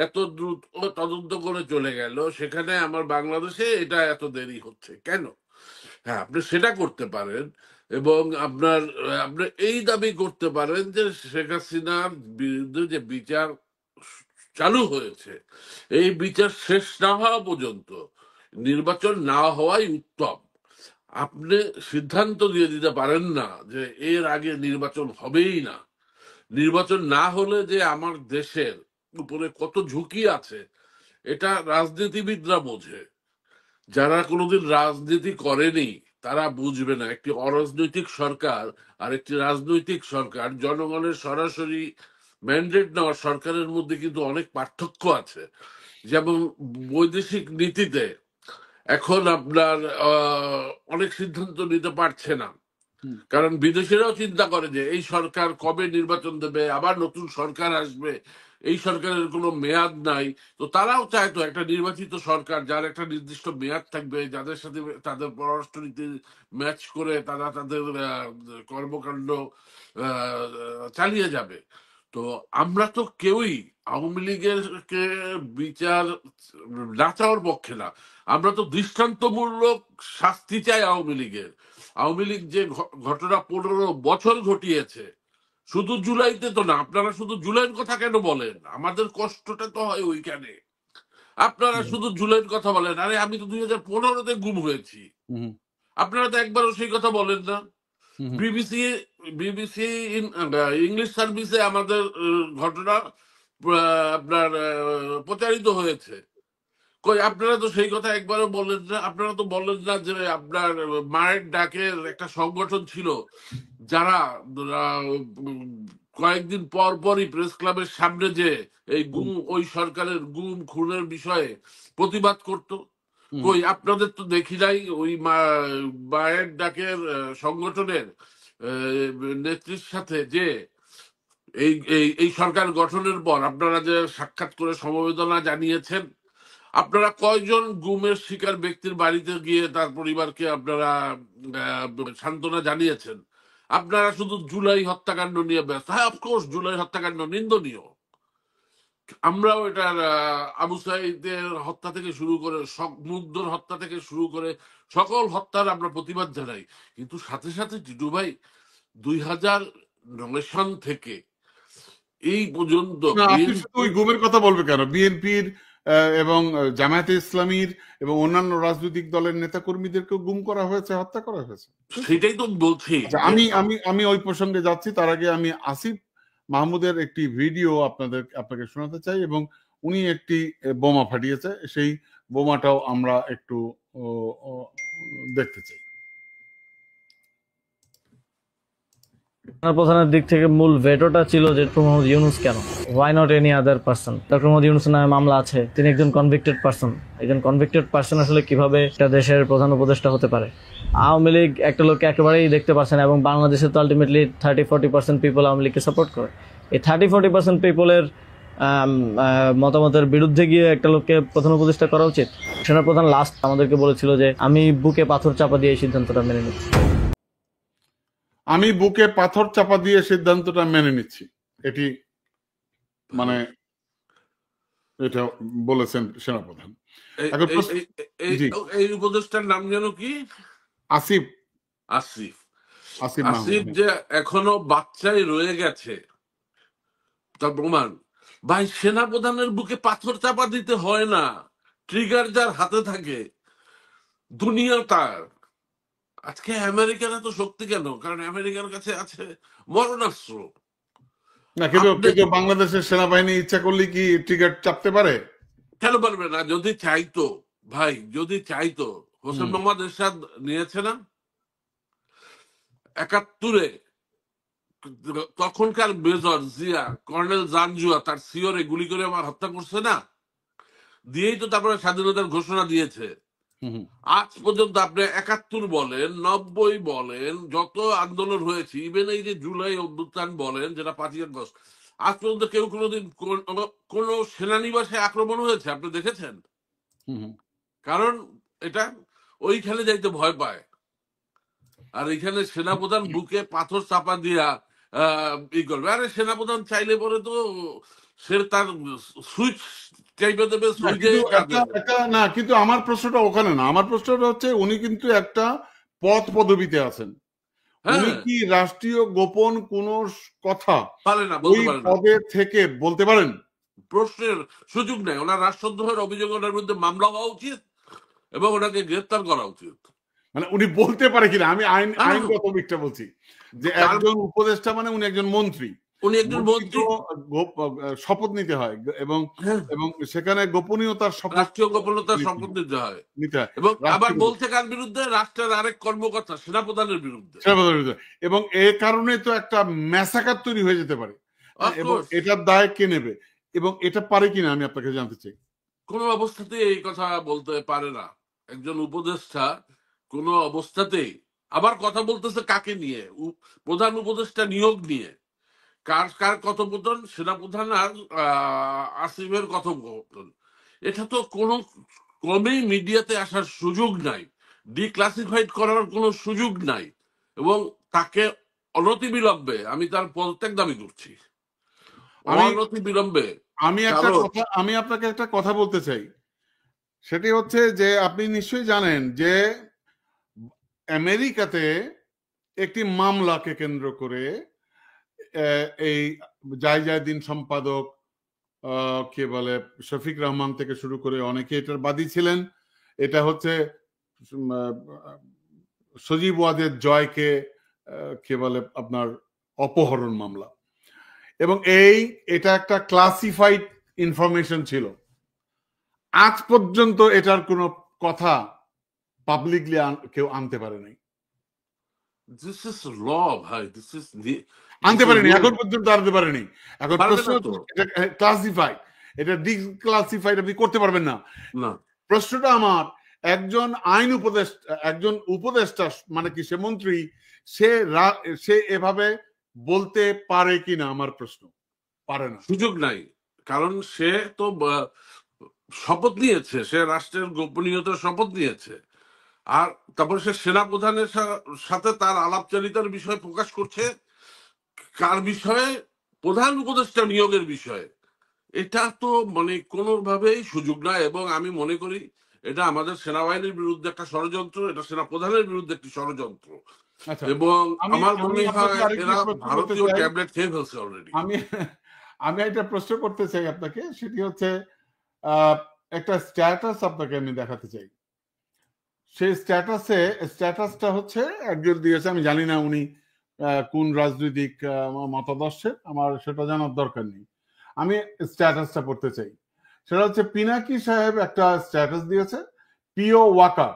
Speaker 2: এত দ্রুত তদন্ত করে চলে গেল, সেখানে আমার বাংলাদেশে এটা এত দেরি হচ্ছে কেন? হ্যাঁ, আপনি সেটা করতে পারেন, এবং আপনার আপনি এই দাবি করতে পারেন যে শেখ হাসিনার বিরুদ্ধে যে বিচার চালু হয়েছে, এই বিচার শেষ না হওয়া পর্যন্ত নির্বাচন না হওয়াই উত্তম। আপনি সিদ্ধান্ত দিয়ে দিতে পারেন না যে এর আগে নির্বাচন হবেই না। নির্বাচন না হলে যে আমার দেশের উপরে কত ঝুঁকি আছে, এটা রাজনীতিবিদরা বোঝে। যারা কোনোদিন রাজনীতি করেনি তারা বুঝবে না। একটি অরাজনৈতিক সরকার আর একটি রাজনৈতিক সরকার, জনগণের সরাসরি ম্যান্ডেট নেওয়া সরকারের মধ্যে কিন্তু অনেক পার্থক্য আছে। যেমন বৈদেশিক নীতিতে এখন আপনার অনেক সিদ্ধান্ত নিতে পারছে না, কারণ বিদেশিরাও চিন্তা করে যে এই সরকার কবে নির্বাচন দেবে, আবার নতুন সরকার আসবে, এই সরকারের কোনো মেয়াদ নাই। তো তারাও চায় তো একটা নির্বাচিত সরকার যার একটা নির্দিষ্ট মেয়াদ থাকবে, যাদের সাথে তাদের পররাষ্ট্রনীতি ম্যাচ করে তারা তাদের কর্মকাণ্ড চালিয়ে যাবে। তো আমরা তো কেউই আওয়ামী লীগের কে বিচার না চাওয়ার পক্ষে না। আমরা তো দৃষ্টান্তমূলক শাস্তি চাই আওয়ামী লীগের। আওয়ামী লীগ যে ঘটনা 15 বছর ঘটিয়েছে, শুধু জুলাইতে তো না। আপনারা শুধু জুলাইয়ের কথা কেন বলেন? আমাদের কষ্টটা তো হয় ওইখানে। আপনারা শুধু জুলাইয়ের কথা বলেন, আরে আমি তো 2015-তে গুম হয়েছি। আপনারা তো একবারও সেই কথা বলেন না। বিবিসি বিবিসি ইংলিশ সার্ভিসে আমাদের ঘটনা আপনার প্রচারিত হয়েছে। কই আপনারা তো সেই কথা একবারও বলেন না। আপনারা তো বলেন না যে আপনার মায়ের ডাকের একটা সংগঠন ছিল যারা কয়েকদিন পর পরই প্রেস ক্লাবের সামনে যে এই গুম, ওই সরকারের গুম খুনের বিষয়ে প্রতিবাদ করত। কই আপনাদের তো দেখি নাই ওই মায়ের ডাকের সংগঠনের নেত্রীর সাথে যে এই এই সরকার গঠনের পর আপনারা যে সাক্ষাৎ করে সমবেদনা জানিয়েছেন। আপনারা কয়জন গুমের শিকার ব্যক্তির বাড়িতে গিয়ে তার পরিবারকে আপনারা সান্ত্বনা জানিয়েছেন? আপনারা শুধু জুলাই হত্যাকাণ্ড নিয়ে ব্যস্ত। হ্যাঁ, অফকোর্স জুলাই হত্যাকাণ্ড নিন্দনীয়। আমরাও এটার আবু সাইদের হত্যা থেকে শুরু করে, মুগ্ধর হত্যা থেকে শুরু করে সকল হত্যার আমরা প্রতিবাদ জানাই। কিন্তু সাথে সাথে টিটু ভাই 2009 সাল থেকে এই পর্যন্ত
Speaker 1: আপনি শুধু ওই গুমের কথা বলবে কেন? বিএনপির এবং জামায়াতে ইসলামীর এবং অন্যান্য রাজনৈতিক দলের নেতা কর্মীদেরকেও গুম করা হয়েছে, হত্যা করা হয়েছে।
Speaker 2: সেটাই তো বলছি।
Speaker 1: আমি ওই প্রসঙ্গে যাচ্ছি। তার আগে আমি আসিফ মাহমুদের একটি ভিডিও আপনাকে শোনাতে চাই, এবং উনি একটি বোমা ফাটিয়েছে, সেই বোমাটাও আমরা একটু দেখতে চাই।
Speaker 4: প্রধানের দিক থেকে মূল ভেটোটা ছিল যে ডক্টর মোহাম্মদ ইউনূস কেন, why not any other person. Doctor Mohammad ইউনূসের নামে মামলা আছে, তিনি একজন কনভিক্টেড পারসন। একজন কনভিক্টেড পারসন আসলে কিভাবে একটা দেশের প্রধান উপদেষ্টা হতে পারে? আওয়ামী লীগ একটা লোককে একেবারেই দেখতে পাচ্ছে না, এবং বাংলাদেশে তো আলটিমেটলি 30-40% পিপল আওয়ামী লীগকে সাপোর্ট করে। এই 30-40% পিপলের মতামতের বিরুদ্ধে গিয়ে একটা লোককে প্রধান উপদেষ্টা করা উচিত? সেনাপ্রধান লাস্ট আমাদেরকে বলেছিল যে আমি বুকে পাথর চাপা দিয়ে এই সিদ্ধান্তটা মেনে নিচ্ছি।
Speaker 1: আমি বুকে পাথর চাপা দিয়ে সিদ্ধান্তটা মেনে নিচ্ছি, এটি মানে এটা বলেছেন সেনাপ্রধান।
Speaker 2: এই উপদেষ্টার নাম যেন কি?
Speaker 1: আসিফ।
Speaker 2: আসিফ আসিফ যে এখনো বাচ্চাই রয়ে গেছে তার প্রমাণ। ভাই, সেনাপ্রধানের বুকে পাথর চাপা দিতে হয় না, ট্রিগার যার হাতে থাকে। দুনিয়া তার। আজকে আমেরিকার এত শক্তি কেন? কারণ আমেরিকার কাছে আছে মরণাস্ত্র।
Speaker 1: না, কিন্তু বাংলাদেশের সেনাবাহিনী ইচ্ছা করলে কি ট্রিগার চাপতে পারে?
Speaker 2: কেন পারবে না? যদি চাইতো ভাই, যদি চাইতো। হোসেন মোহাম্মদ এরশাদ নিয়েছে না 71-এ? তখনকার মেজর জিয়া, কর্নেল জানজুয়া তার সিওরে গুলি করে আমার হত্যা করছে না? দিয়েই তো তারপরে স্বাধীনতার ঘোষণা দিয়েছে। আজ পর্যন্ত আপনি 71 বলেন, 90 বলেন, যত আন্দোলন হয়েছে, ইভেন এই যে জুলাই অভ্যুত্থান বলেন, যেটা 5ই আগস্ট, আজ পর্যন্ত কেউ কোনোদিন কোন সেনানিবাসে আক্রমণ হয়েছে আপনি দেখেছেন? কারণ এটা ওইখানে যাইতে ভয় পায়। আর এখানে সেনাপ্রধান বুকে পাথর চাপা দিয়া ই করবে। আরে সেনাপ্রধান চাইলে পরে তো সে তার সুইচ চাইবে দেবে,
Speaker 1: না
Speaker 2: সুইচে
Speaker 1: কিন্তু
Speaker 2: কাজ
Speaker 1: একটা
Speaker 2: হবে।
Speaker 1: একটা না কিন্তু আমার প্রশ্নটা ওখানে না, আমার প্রশ্নটা হচ্ছে উনি কিন্তু একটা পদ পদবিতে আছেন, উনি
Speaker 2: হ্যাঁ,
Speaker 1: কি রাষ্ট্রীয় গোপন কোন কথা
Speaker 2: পারে না,
Speaker 1: ওই
Speaker 2: বলতে পারে না,
Speaker 1: পদে থেকে বলতে পারেন?
Speaker 2: প্রশ্নের সুযোগ নেই। ওনার রাষ্ট্রদ্রোহের অভিযোগ, ওনার বিরুদ্ধে মামলা হওয়া উচিত এবং ওনাকে গ্রেপ্তার করা উচিত।
Speaker 1: মানে উনি বলতে পারে কিনা, আমি
Speaker 2: হ্যাঁ,
Speaker 1: আইনগত দিকটা বলছি, যে
Speaker 2: তার
Speaker 1: একজন উপদেষ্টা মানে উনি একজন মন্ত্রী,
Speaker 2: উনি একজন
Speaker 1: মন্ত্রী তো
Speaker 2: মন্ত্রী।
Speaker 1: শপথ নিতে হয় এবং
Speaker 2: হ্যাঁ,
Speaker 1: এবং সেখানে গোপনীয়তার শপথ
Speaker 2: রাষ্ট্রীয় গোপনীয়তার শপথ নিতে হয়
Speaker 1: নিতে হয়
Speaker 2: এবং আবার
Speaker 1: রাষ্ট্রীয়
Speaker 2: বলছে কার বিরুদ্ধে? রাষ্ট্রের আরেক কর্মকর্তা, সেনাপ্রধানের বিরুদ্ধে।
Speaker 1: সেনাপ্রধানের বিরুদ্ধে। এবং এর কারণে তো একটা ম্যাসাকার তৈরি হয়ে যেতে পারে, এবং
Speaker 2: অফকোর্স,
Speaker 1: এটার দায় কে নেবে এবং এটা পারে কিনা আমি আপনাকে জানতে চাই।
Speaker 2: কোন অবস্থাতেই এই কথা বলতে পারে না একজন উপদেষ্টা, কোন অবস্থাতেই। আবার কথা বলতেছে কাকে নিয়ে? প্রধান উপদেষ্টা নিয়োগ নিয়ে। কার কার কথোপকথন? সেনাপ্রধান আর আসিফের কথোপকথন। এটা তো কোনো ক্রমেই মিডিয়াতে আসার সুযোগ নাই, ডিক্লাসিফাইড করার কোনো সুযোগ নাই, এবং তাকে অনতিবিলম্বে, আমি তার পদত্যাগ দাবি করছি,
Speaker 1: আমি
Speaker 2: অনতিবিলম্বে।
Speaker 1: একটা
Speaker 2: কারণ
Speaker 1: কথা, আমি আপনাকে একটা কথা বলতে চাই, সেটি হচ্ছে যে আপনি নিশ্চয়ই জানেন যে আমেরিকাতে একটি মামলাকে কেন্দ্র করে এই জায়দিন সম্পাদক কে বলে শফিক রহমান থেকে শুরু করে অনেকে এটার বাদী ছিলেন। এটা হচ্ছে সজীব ওয়াজেদ জয়কে কে বলে আপনার অপহরণ মামলা, এবং এটা একটা ক্লাসিফাইড ইনফরমেশন ছিল। আজ পর্যন্ত এটার কোনো কথা পাবলিকলি কেউ আনতে পারে নাই,
Speaker 2: দিস ইজ ল ভাই, দিস ইজ
Speaker 1: আনতে পারেনি, এখন পর্যন্ত আনতে পারেনি। এখন
Speaker 2: পারবে
Speaker 1: প্রশ্ন
Speaker 2: না তো।
Speaker 1: এটা ক্লাসিফাইড, এটা ডিক্লাসিফাইড আপনি করতে পারবেন না।
Speaker 2: না,
Speaker 1: প্রশ্নটা আমার, একজন আইন উপদেষ্টা, একজন উপদেষ্টা মানে কি সে মন্ত্রী, সে এভাবে বলতে পারে কিনা আমার প্রশ্ন, পারে না।
Speaker 2: সুযোগ নাই, কারণ সে তো শপথ নিয়েছে, সে রাষ্ট্রের গোপনীয়তার শপথ নিয়েছে। আর তারপরে সে সেনাপ্রধানের সাথে তার আলাপচারিতার বিষয় প্রকাশ করছে, কার বিষয়ে? প্রধান উপদেষ্টা নিয়োগের বিষয়ে। এটা তো মানে কোনোভাবেই সুযোগ নাই, এবং আমি মনে করি এটা আমাদের সেনাবাহিনীর বিরুদ্ধে একটা ষড়যন্ত্র, এটা সেনাপ্রধানের বিরুদ্ধে একটি ষড়যন্ত্র।
Speaker 1: আচ্ছা,
Speaker 2: এবং
Speaker 1: আমি
Speaker 2: আমার
Speaker 1: আমি
Speaker 2: মনে
Speaker 1: আপনাকে
Speaker 2: হয়
Speaker 1: আরেকটি
Speaker 2: এরা
Speaker 1: প্রশ্ন করতে
Speaker 2: ভারতীয়
Speaker 1: চাই,
Speaker 2: ট্যাবলেট খেয়ে ফেলছে অলরেডি।
Speaker 1: আমি আমি একটা প্রশ্ন করতে চাই আপনাকে, সেটি হচ্ছে আহ, একটা স্ট্যাটাস আপনাকে আমি দেখাতে চাই। সেই স্ট্যাটাসটা হচ্ছে একজন দিয়েছে, আমি জানি না উনি কোন রাজনৈতিক মতাদর্শের, আমার সেটা জানার দরকার নেই, আমি স্ট্যাটাসটা পড়তে চাই। সেটা হচ্ছে পিনাকি সাহেব একটা স্ট্যাটাস দিয়েছে, পিও ওয়াকা,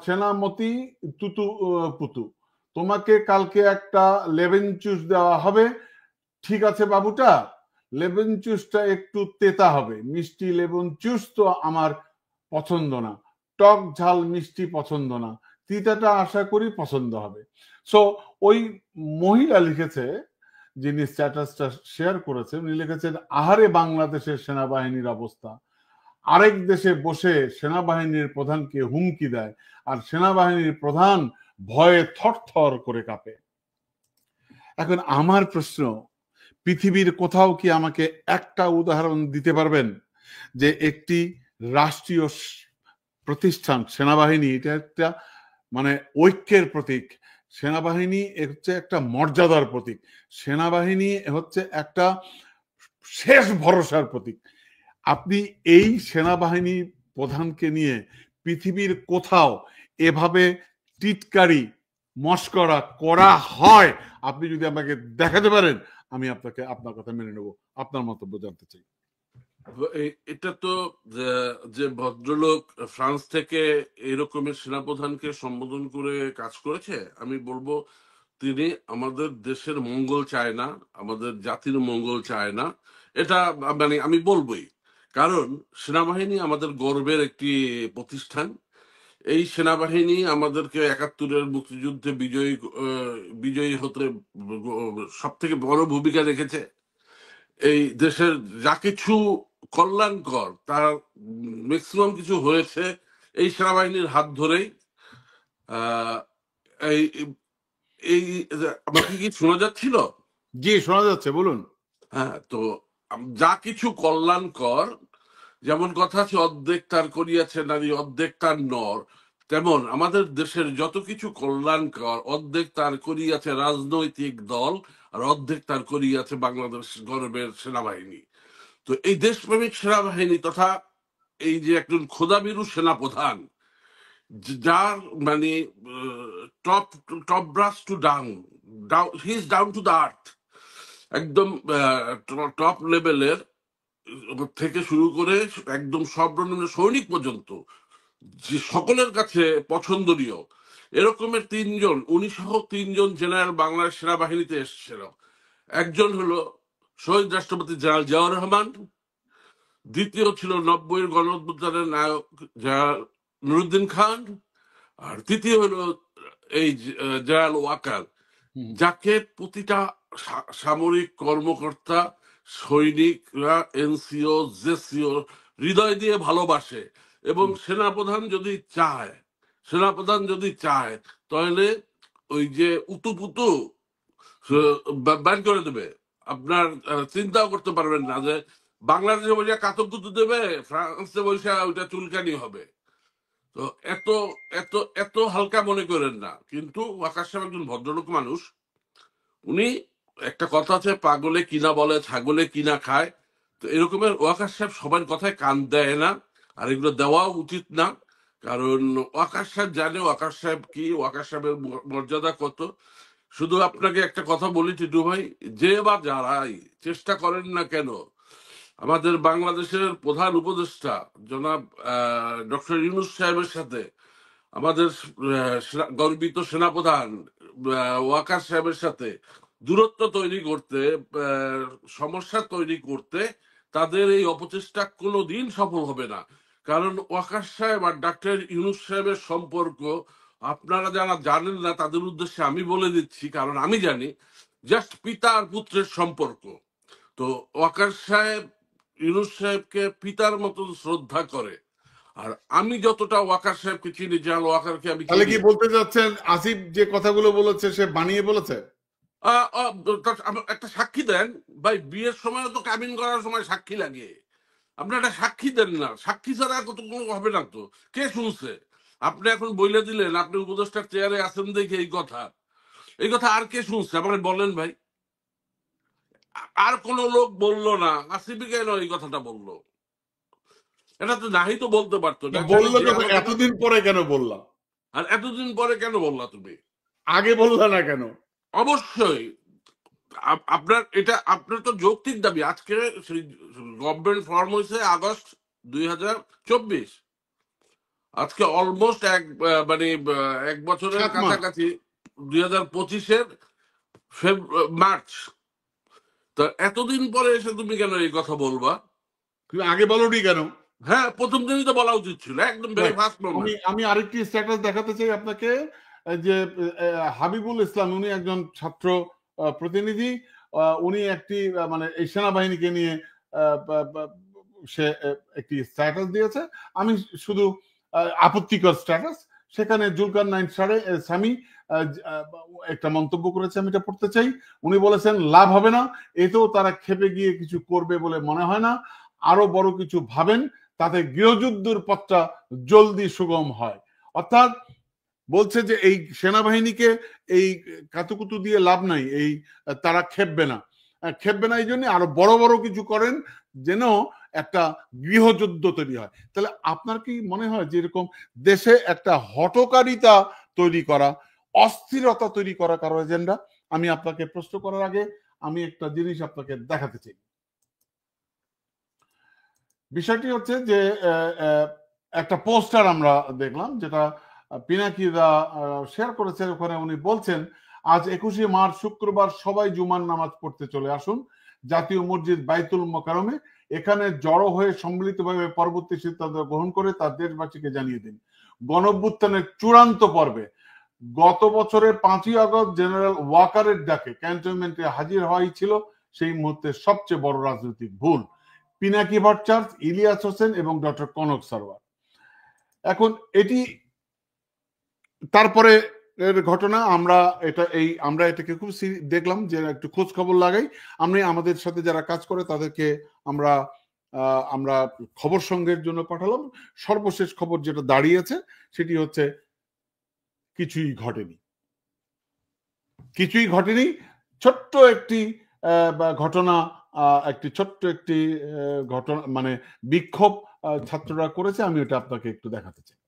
Speaker 1: সেনামতি তুতু পুতু, তোমাকে কালকে একটা লেবেন চুস দেওয়া হবে, ঠিক আছে বাবুটা, লেবন চুসটা একটু তেতা হবে, মিষ্টি লেবন চুস তো আমার পছন্দ না, টক ঝাল মিষ্টি পছন্দ না, তিতাটা আশা করি পছন্দ হবে। সো ওই মহিলা লিখেছে, যিনি স্ট্যাটাসটা শেয়ার করেছেন, উনি লিখেছেন, আহারে বাংলাদেশের সেনাবাহিনীর অবস্থা, আরেক দেশে বসে সেনাবাহিনীর প্রধানকে হুমকি দেয়, আর সেনাবাহিনীর প্রধান ভয়ে থরথর করে কাঁপে। এখন আমার প্রশ্ন, পৃথিবীর কোথাও কি আমাকে একটা উদাহরণ দিতে পারবেন যে একটি রাষ্ট্রীয় প্রতিষ্ঠান, সেনাবাহিনী, এটা একটা মানে ঐক্যের প্রতীক, সেনাবাহিনী হচ্ছে একটা মর্যাদার প্রতীক, সেনাবাহিনী হচ্ছে একটা শেষ ভরসার প্রতীক, আপনি এই সেনাবাহিনী প্রধানকে নিয়ে পৃথিবীর কোথাও এভাবে টিটকারি মস্করা করা হয়? আপনি যদি আমাকে দেখাতে পারেন, আমি আপনার কথা মেনে নেব। আপনার মন্তব্য জানতে চাই।
Speaker 2: এটা তো যে ভদ্রলোক ফ্রান্স থেকে এরকমের সেনাপ্রধানকে সম্বোধন করে কাজ করেছে, আমি বলবো তিনি আমাদের দেশের মঙ্গল চায় না, আমাদের জাতির মঙ্গল চায় না। এটা মানে আমি বলবোই, কারণ সেনাবাহিনী আমাদের গর্বের একটি প্রতিষ্ঠান। এই সেনাবাহিনী আমাদেরকে ৭১-এর মুক্তিযুদ্ধে বিজয়ী হতে সব থেকে বড় ভূমিকা রেখেছে। এই দেশের যা কিছু কল্যাণকর তার ম্যাক্সিমাম কিছু হয়েছে এই সেনাবাহিনীর হাত ধরেই। আহ, এই এই আমাকে কি শোনা যাচ্ছিল?
Speaker 1: জি, শোনা যাচ্ছে, বলুন।
Speaker 2: হ্যাঁ, তো যা কিছু কল্যাণকর, যেমন কথা আছে অর্ধেক তার করিয়াছে নারী অর্ধেক তার নর, তেমন আমাদের দেশের যত কিছু কল্যাণকর অর্ধেক তার করিয়াছে রাজনৈতিক দল, আর অর্ধেক তার করিয়াছে বাংলাদেশ গর্বের সেনাবাহিনী। তো এই দেশপ্রেমিক সেনাবাহিনী তথা এই যে একজন খোদাবিরু সেনাপ্রধান, যার মানে top top brass to down, he is down to the earth, একদম টপ লেভেলের থেকে শুরু করে একদম সর্বনিম্ন সৈনিক পর্যন্ত যে সকলের কাছে পছন্দনীয়, এরকমের তিনজন, উনি সহ তিনজন জেনারেল বাংলাদেশ সেনাবাহিনীতে এসেছিল। একজন হলো শহীদ রাষ্ট্রপতি জেনারেল জিয়াউর রহমান, দ্বিতীয় ছিল 90-এর গণঅভ্যুত্থানের নায়ক জেনারেল নুরুদ্দিন খান, আর তৃতীয় হলো এই জেনারেল ওয়াকার, যাকে প্রতিটা সামরিক কর্মকর্তা, সৈনিকরা, এনসিও, জেসিও হৃদয় দিয়ে ভালোবাসে। এবং সেনাপ্রধান যদি চায় তাহলে ওই যে উতুপুতু ব্যান করে দেবে। আপনার চিন্তাও করতে পারবেন না যে বাংলাদেশে বসে কাতকুতু দেবে, ফ্রান্সে বসে ওইটা চুলকানি হবে। তো এত এত এত হালকা মনে করেন না। কিন্তু ওয়াকার সাহেব একজন ভদ্রলোক মানুষ। উনি একটা কথা আছে, পাগলে কিনা বলে ছাগলে কিনা খায়। তো এরকমের ওয়াকার সাহেব সবার কথায় কান দেয় না, আর এগুলো দেওয়াও উচিত না। কারণ ওয়াকার সাহেব জানে ওয়াকার সাহেব কি, ওয়াকার সাহেবের মর্যাদা কত। শুধু আপনাকে একটা কথা বলি টিটু ভাই, যে বা যারাই চেষ্টা করেন না কেন, আমাদের বাংলাদেশের প্রধান উপদেষ্টা জনাব ডক্টর ইউনূস সাহেবের সাথে আমাদের গর্বিত সেনাপ্রধান ওয়াকার সাহেবের সাথে দূরত্ব তৈরি করতে, সমস্যা তৈরি করতে তাদের এই অপচেষ্টা কোনোদিন সফল হবে না। কারণ ওয়াকার সাহেব আর ডাক্তার ইউনূস সাহেবের সম্পর্ক আপনারা যারা জানেন না তাদের উদ্দেশ্যে আমি বলে দিচ্ছি, কারণ আমি জানি, জাস্ট পিতা আর পুত্রের সম্পর্ক। তো ওয়াকার সাহেব ইউনূস সাহেবকে পিতার মতো শ্রদ্ধা করে, আর আমি যতটা ওয়াকার সাহেবকে চিনি, জাল ওয়াকারকে আমি
Speaker 1: তাহলে কি বলতে চাচ্ছেন আসিফ যে কথাগুলো বলেছে সে বানিয়ে বলেছে?
Speaker 2: একটা সাক্ষী দেন ভাই, বিয়ের সময় তো কাবিন করার সময় সাক্ষী লাগে, আপনি একটা সাক্ষী দেন না, সাক্ষী ছাড়া কত কোনো হবে না। তো কে শুনছে? আপনি এখন বইলে দিলেন, আপনি উপদেষ্টার চেয়ারে আছেন দেখে এই কথা আর কে শুনছে আমাকে বলেন ভাই? আর কোন লোক বললো না, আসিফি কেন এই কথাটা বললো? এটা তো নাহি তো বলতে পারতো।
Speaker 1: বললো এতদিন পরে কেন বললা?
Speaker 2: আর এতদিন পরে কেন বললা তুমি?
Speaker 1: আগে বললা না কেন?
Speaker 2: অবশ্যই আপনার তো যৌক্তিক দাবি। আজকে গভর্নমেন্ট ফর্ম হয়েছে আগস্ট 2024, আজকে অলমোস্ট এক বছরের কাছাকাছি, 2025-এর মার্চ। তো এতদিন পরে এসে তুমি কেন এই কথা বলবা?
Speaker 1: তুমি আগে বলোনি কেন?
Speaker 2: হ্যাঁ, প্রথম দিনই তো বলা উচিত ছিল, একদম
Speaker 1: আমি আরেকটি স্ট্যাটাস দেখাতে চাই আপনাকে, যে হাবিবুল ইসলাম, উনি একজন ছাত্র প্রতিনিধি, উনি একটি মানে এই সেনাবাহিনীকে নিয়ে সে একটি স্ট্যাটাস দিয়েছে। আমি শুধু আপত্তিকর স্ট্যাটাস, সেখানে জুলকার নাইন সামি একটা মন্তব্য করেছে, আমি এটা পড়তে চাই। উনি বলেছেন লাভ হবে না, এতেও তারা খেপে গিয়ে কিছু করবে বলে মনে হয় না, আরো বড় কিছু ভাবেন, তাতে গৃহযুদ্ধের পথটা জলদি সুগম হয়। অর্থাৎ বলছে যে এই সেনাবাহিনীকে এই কাতুকুতু দিয়ে লাভ নাই, এই তারা খেপবে না এই জন্য আরো বড় বড় কিছু করেন, যেন একটা গৃহযুদ্ধ তৈরি হয়। তাহলে আপনার কি মনে হয় যে এরকম দেশে একটা হঠকারিতা তৈরি করা, অস্থিরতা তৈরি করা কারো এজেন্ডা? আমি আপনাকে প্রশ্ন করার আগে আমি একটা জিনিস আপনাকে দেখাতে চাই। বিষয়টি হচ্ছে যে একটা পোস্টার আমরা দেখলাম, যেটা পিনাকিদা শেয়ার করেছেন। ওখানে উনি বলছেন, আজ 21শে মার্চ শুক্রবার সবাই জুমার নামাজ পড়তে চলে আসুন জাতীয় মসজিদ বাইতুল মোকাররমে। এখানে জড়ো হয়ে সম্মিলিতভাবে পরবর্তী সিদ্ধান্ত গ্রহণ করে তার দেশবাসীকে জানিয়ে দিন, গণঅভ্যুত্থানের চূড়ান্ত পর্বে গত বছরের 5ই আগস্ট জেনারেল ওয়াকারের ডাকে ক্যান্টনমেন্টে হাজির হওয়াই ছিল সেই মুহূর্তে সবচেয়ে বড় রাজনৈতিক ভুল। পিনাকি ভট্টাচার্য, ইলিয়াস হোসেন এবং ডক্টর কনক সারওয়ার। এখন এটি তারপরে এর ঘটনা আমরা এটাকে খুব দেখলাম যে একটু খোঁজ খবর লাগাই। আমরা আমাদের সাথে যারা কাজ করে তাদেরকে আমরা আমরা খবর সংগ্রহের জন্য পাঠালাম। সর্বশেষ খবর যেটা দাঁড়িয়েছে সেটি হচ্ছে কিছুই ঘটেনি। ছোট্ট একটি ঘটনা, ছোট্ট একটি ঘটনা, মানে বিক্ষোভ ছাত্ররা করেছে। আমি ওটা আপনাকে একটু দেখাতে চাই।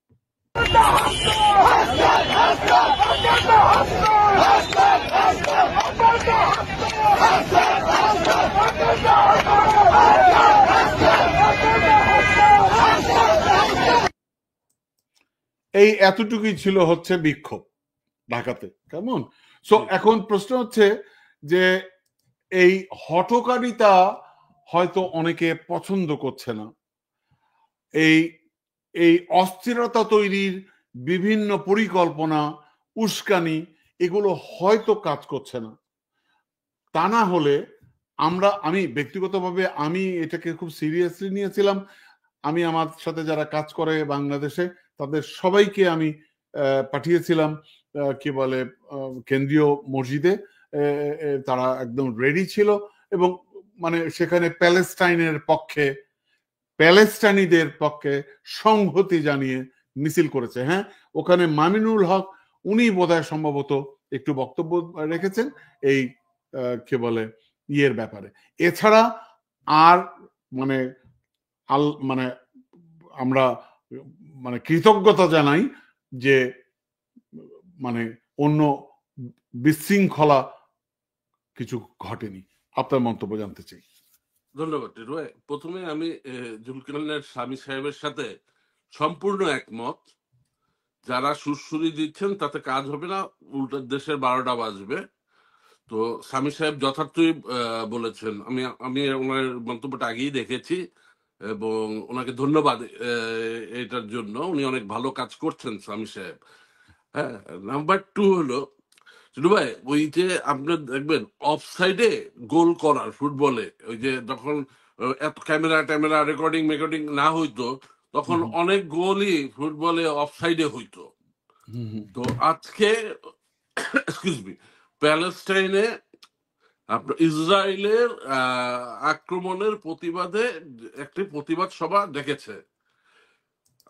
Speaker 1: এই এতটুকুই ছিল হচ্ছে বিক্ষোভ ঢাকাতে, কেমন? সো এখন প্রশ্ন হচ্ছে যে এই হঠকারিতা হয়তো অনেকে পছন্দ করছে না, এই অস্থিরতা তৈরির বিভিন্ন পরিকল্পনা, উস্কানি, এগুলো হয়তো কাজ করছে না। তা না হলে আমি ব্যক্তিগতভাবে আমি এটাকে খুব সিরিয়াসলি নিয়েছিলাম। আমি আমার সাথে যারা কাজ করে বাংলাদেশে তাদের সবাইকে আমি পাঠিয়েছিলাম কি বলে কেন্দ্রীয় মসজিদে। তারা একদম রেডি ছিল এবং মানে সেখানে প্যালেস্টাইনিদের পক্ষে সংহতি জানিয়ে মিছিল করেছে। হ্যাঁ, ওখানে মামিনুল হক উনি বোধহয় সম্ভবত একটু বক্তব্য রেখেছেন এই কি বলে ইয়ের ব্যাপারে। এছাড়া আর মানে আমরা মানে কৃতজ্ঞতা জানাই যে মানে অন্য বিশৃঙ্খলা কিছু ঘটেনি। আপনার মন্তব্য জানতে চাই।
Speaker 2: ধন্যবাদ টিটু ভাই। প্রথমে আমি জুলকারনাইন স্বামী সাহেবের সাথে সম্পূর্ণ একমত। যারা সুরসুরি দিচ্ছেন তাতে কাজ হবে না, উল্টো দেশের 12টা বাজবে। তো স্বামী সাহেব যথার্থই বলেছেন। আমি ওনার মন্তব্যটা আগেই দেখেছি এবং ওনাকে ধন্যবাদ এটার জন্য। উনি অনেক ভালো কাজ করছেন স্বামী সাহেব। হ্যাঁ, নাম্বার 2 হলো টিটু ভাই, ওই যে আপনার দেখবেন অফসাইডে গোল করার ফুটবলে, ওই যে যখন এত ক্যামেরা রেকর্ডিং না হইতো তখন অনেক গোলই ফুটবলে অফসাইডে হইতো। তো আজকে প্যালেস্টাইনে আপনার ইসরায়েলের আক্রমণের প্রতিবাদে একটি প্রতিবাদ সভা ডেকেছে।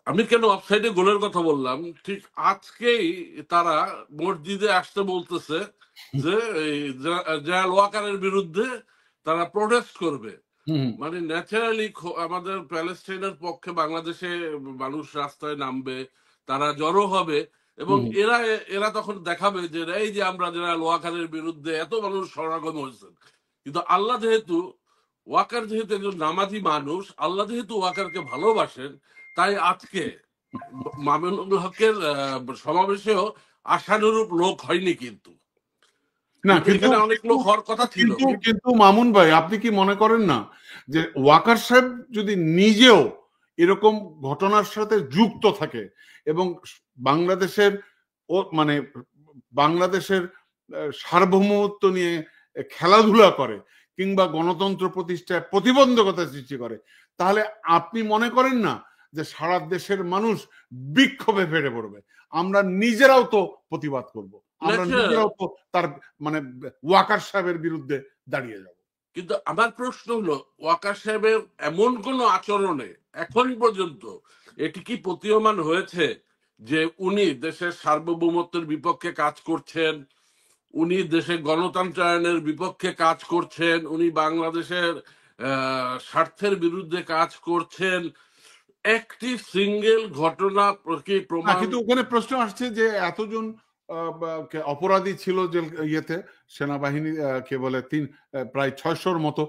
Speaker 2: আমি কেন অফসাইডে গোলের কথা বললাম, ঠিক আজকেই তারা মসজিদে আসতে বলতেছে যে জায়াল ওয়াকারের বিরুদ্ধে তারা প্রোটেস্ট করবে। মানে ন্যাচারালি আমাদের প্যালেস্টাইনের পক্ষে বাংলাদেশে মানুষ রাস্তায় নামবে, তারা জড়ো হবে এবং এরা তখন দেখাবে যে এই যে আমরা জায়াল ওয়াকারের বিরুদ্ধে এত মানুষ সমাগম হয়েছেন। কিন্তু আল্লাহ যেহেতু একজন নামাজি মানুষ, আল্লাহ যেহেতু ওয়াকারকে ভালোবাসেন, তাই আজকে মামুনুল হকের সমাবেশেও আশানুরূপ লোক হয়নি। কিন্তু
Speaker 1: না,
Speaker 2: এখানে অনেক লোক হওয়ার কথা ছিল।
Speaker 1: কিন্তু মামুন ভাই, আপনি কি মনে করেন না যে ওয়াকার সাহেব যদি নিজেও এরকম ঘটনার সাথে যুক্ত থাকে এবং বাংলাদেশের সার্বভৌমত্ব নিয়ে খেলাধুলা করে কিংবা গণতন্ত্র প্রতিষ্ঠায় প্রতিবন্ধকতা সৃষ্টি করে, তাহলে আপনি মনে করেন না যে সারা দেশের মানুষ বিক্ষোভে ফেটে পড়বে? আমরা নিজেরাও তো প্রতিবাদ করব, আমরা নিজেরাও তো তার মানে ওয়াকার সাহেবের বিরুদ্ধে দাঁড়িয়ে যাব।
Speaker 2: কিন্তু আমার প্রশ্ন হলো, ওয়াকার সাহেবের এমন কোন আচরণে এখন পর্যন্ত এটি কি প্রতীয়মান হয়েছে যে উনি দেশের সার্বভৌমত্বের বিপক্ষে কাজ করছেন, উনি দেশের গণতন্ত্রায়নের বিপক্ষে কাজ করছেন, উনি বাংলাদেশের স্বার্থের বিরুদ্ধে কাজ করছেন? একটি সিঙ্গেল ঘটনা কি প্রমাণ?
Speaker 1: কিন্তু ওখানে প্রশ্ন আসছে যে এতজন অপরাধী ছিল যে ইয়েতে সেনাবাহিনী কে বলে প্রায় 600-র মতো,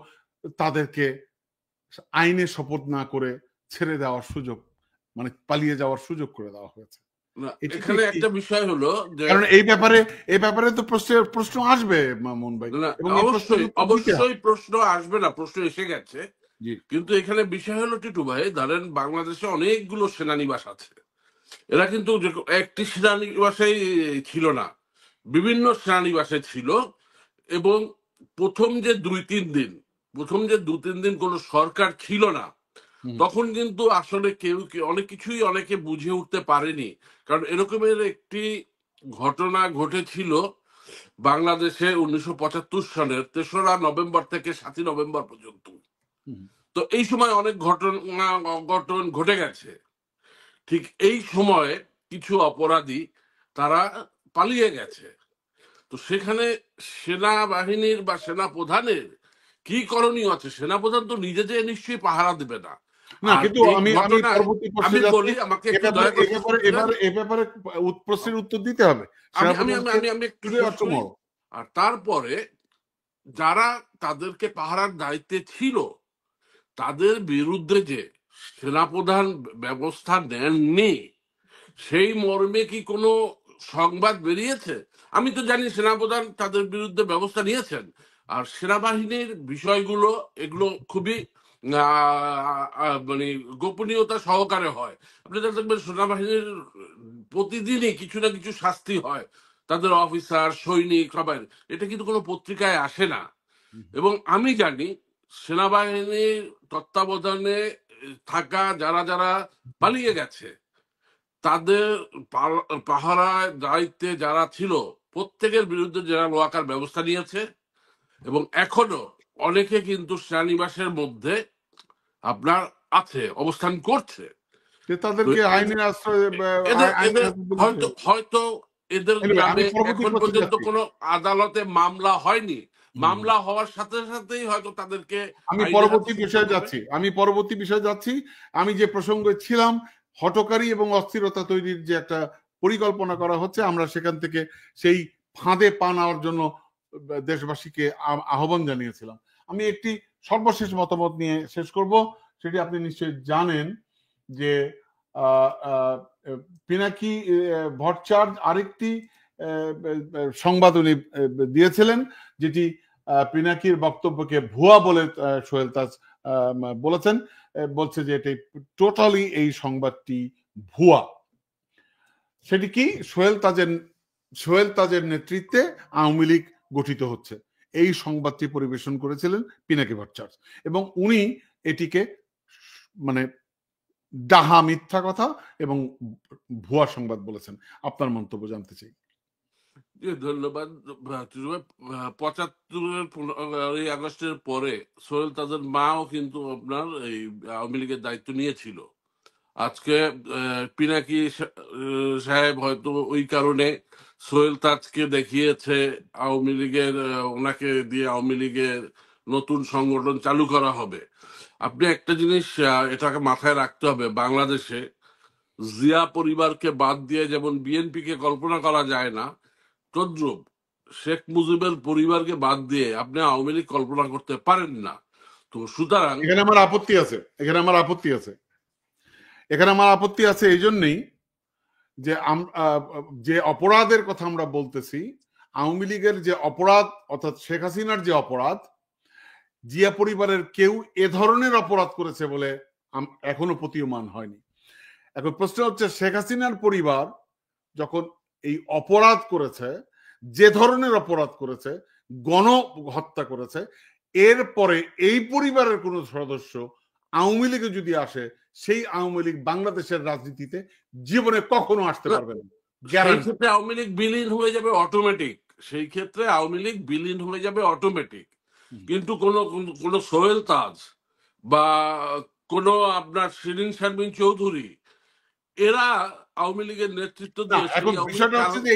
Speaker 1: তাদেরকে আইনে শপথ না করে ছেড়ে দেওয়ার সুযোগ, মানে পালিয়ে যাওয়ার সুযোগ করে দেওয়া হয়েছে।
Speaker 2: এখানে একটা বিষয় হলো,
Speaker 1: কারণ এই ব্যাপারে তো প্রশ্ন আসবে মামুন ভাই।
Speaker 2: অবশ্যই প্রশ্ন আসবে না, প্রশ্ন এসে গেছে। কিন্তু এখানে বিষয় হলো টিটু ভাই, ধরেন বাংলাদেশে অনেকগুলো সেনানিবাস আছে। এরা কিন্তু একটি সেনানিবাসেই ছিল না, বিভিন্ন সেনানিবাসে ছিল। এবং প্রথম যে 2-3 দিন কোন সরকার ছিল না, তখন কিন্তু আসলে অনেক কিছুই অনেকে বুঝে উঠতে পারেনি। কারণ এরকমের একটি ঘটনা ঘটেছিল বাংলাদেশে 1975 সালের 3রা নভেম্বর থেকে 7ই নভেম্বর পর্যন্ত। তো এই সময় অনেক ঘটনা ঘটে গেছে। ঠিক এই সময়ে কিছু অপরাধী তারা পালিয়ে গেছে। তো সেখানে সেনাবাহিনীর বা সেনা প্রধানের কি করণীয় আছে? সেনাপ্রধান তো নিজে যে নিশ্চয়ই পাহারা দেবে না।
Speaker 1: না,
Speaker 2: আর
Speaker 1: কিন্তু
Speaker 2: এই
Speaker 1: আমি
Speaker 2: ঘটনায়
Speaker 1: পরবর্তী প্রশ্নে
Speaker 2: আমি
Speaker 1: যাচ্ছি।
Speaker 2: বলি, আমাকে
Speaker 1: এ
Speaker 2: একটু
Speaker 1: ব্যাপারে
Speaker 2: দয়া করে
Speaker 1: এ
Speaker 2: শেষ
Speaker 1: ব্যাপারে
Speaker 2: করতে দেন।
Speaker 1: এ ব্যাপারে প্রশ্নের উত্তর দিতে হবে।
Speaker 2: আমি একটু শেষ করি। আর তারপরে যারা তাদেরকে পাহারার দায়িত্বে ছিল তাদের বিরুদ্ধে যে সেনাপ্রধান ব্যবস্থা নেননি, সেই মর্মে কি কোনো সংবাদ বেরিয়েছে? আমি তো জানি সেনাপ্রধান তাদের বিরুদ্ধে ব্যবস্থা নিয়েছেন। আর সেনাবাহিনীর বিষয়গুলো এগুলো খুবই মানে গোপনীয়তা সহকারে হয়। আপনি দেখবেন সেনাবাহিনীর প্রতিদিনই কিছু না কিছু শাস্তি হয় তাদের অফিসার, সৈনিক, সবাই। এটা কিন্তু কোনো পত্রিকায় আসে না। এবং আমি জানি সেনাবাহিনীর তত্ত্বাবধানে থাকা যারা যারা পালিয়ে গেছে তাদের পাহারার দায়িত্বে যারা ছিল প্রত্যেকের বিরুদ্ধে যারা লোয়াকার ব্যবস্থা নিয়েছে, এবং এখনো অনেকে কিন্তু সেনানিবাসের মধ্যে আপনার আছে, অবস্থান করছে।
Speaker 1: তাদেরকে আইনের আশ্রয়
Speaker 2: এদের হয়তো এদের নামে এখন পর্যন্ত কোনো আদালতে মামলা হয়নি। মামলা হওয়ার সাথে সাথেই হয়তো তাদেরকে
Speaker 1: আমি পরবর্তী বিষয়ে যাচ্ছি। আমি যে প্রসঙ্গে ছিলাম, হঠকারী এবং অস্থিরতা তৈরির যে একটা পরিকল্পনা করা হচ্ছে, আমরা সেখান থেকে সেই ফাঁদে পা নেওয়ার জন্য দেশবাসীকে আহ্বান জানিয়েছিলাম। আমি একটি সর্বশেষ মতামত নিয়ে শেষ করব। সেটি আপনি নিশ্চয়ই জানেন যে পিনাকি ভট্টাচার্য আরেকটি সংবাদ উনি দিয়েছিলেন, যেটি পিনাকির বক্তব্যকে ভুয়া বলে সোহেল তাজ বলেছেন। বলছে যে এটি টোটালি, এই সংবাদটি ভুয়া। সেটি কি? সোহেল তাজের নেতৃত্বে আওয়ামী লীগ গঠিত হচ্ছে, এই সংবাদটি পরিবেশন করেছিলেন পিনাকি ভট্টাচার্য, এবং উনি এটিকে মানে ডাহা মিথ্যা কথা এবং ভুয়া সংবাদ বলেছেন। আপনার মন্তব্য জানতে চাই।
Speaker 2: ধন্যবাদ। 75 আগস্টের পরে সোহেল তাজের মাও কিন্তু আপনার এই আওয়ামী লীগের দায়িত্ব নিয়েছিল। আজকে পিনাকি সাহেব হয়তো ওই কারণে সোহেল তাজকে দেখিয়েছে আওয়ামী লীগের, ওনাকে দিয়ে আওয়ামী লীগের নতুন সংগঠন চালু করা হবে। আপনি একটা জিনিস এটাকে মাথায় রাখতে হবে, বাংলাদেশে জিয়া পরিবারকে বাদ দিয়ে যেমন বিএনপি কে কল্পনা করা যায় না, তদ্রুপ শেখ মুজিবের পরিবারকে বাদ দিয়ে আপনি আওয়ামী লীগ কল্পনা করতে পারেন না। তো সুতরাং
Speaker 1: এখানে আমার আপত্তি আছে এই জন্যই যে যে অপরাধের কথা আমরা বলতেছি, আওয়ামী লীগের যে অপরাধ, অর্থাৎ শেখ হাসিনার যে অপরাধ, জিয়া পরিবারের কেউ এ ধরনের অপরাধ করেছে বলে এখনো প্রতীয়মান হয়নি। এখন প্রশ্ন হচ্ছে, শেখ হাসিনার পরিবার যখন এই অপরাধ করেছে, যে ধরনের অপরাধ করেছে, গণহত্যা করেছে, এরপরে এই পরিবারের কোন সদস্য আওয়ামী লীগে যদি আসে, সেই আওয়ামী লীগ বাংলাদেশের রাজনীতিতে জীবনে কখনো আসতে পারবে না।
Speaker 2: সেই ক্ষেত্রে আওয়ামী লীগ বিলীন হয়ে যাবে অটোমেটিক। কিন্তু কোন সোহেল তাজ বা কোন আপনার শিরিন শারমিন চৌধুরী এরা আওয়ামী লীগের নেতৃত্ব দিয়ে,
Speaker 1: এখন বিষয়টা হচ্ছে যে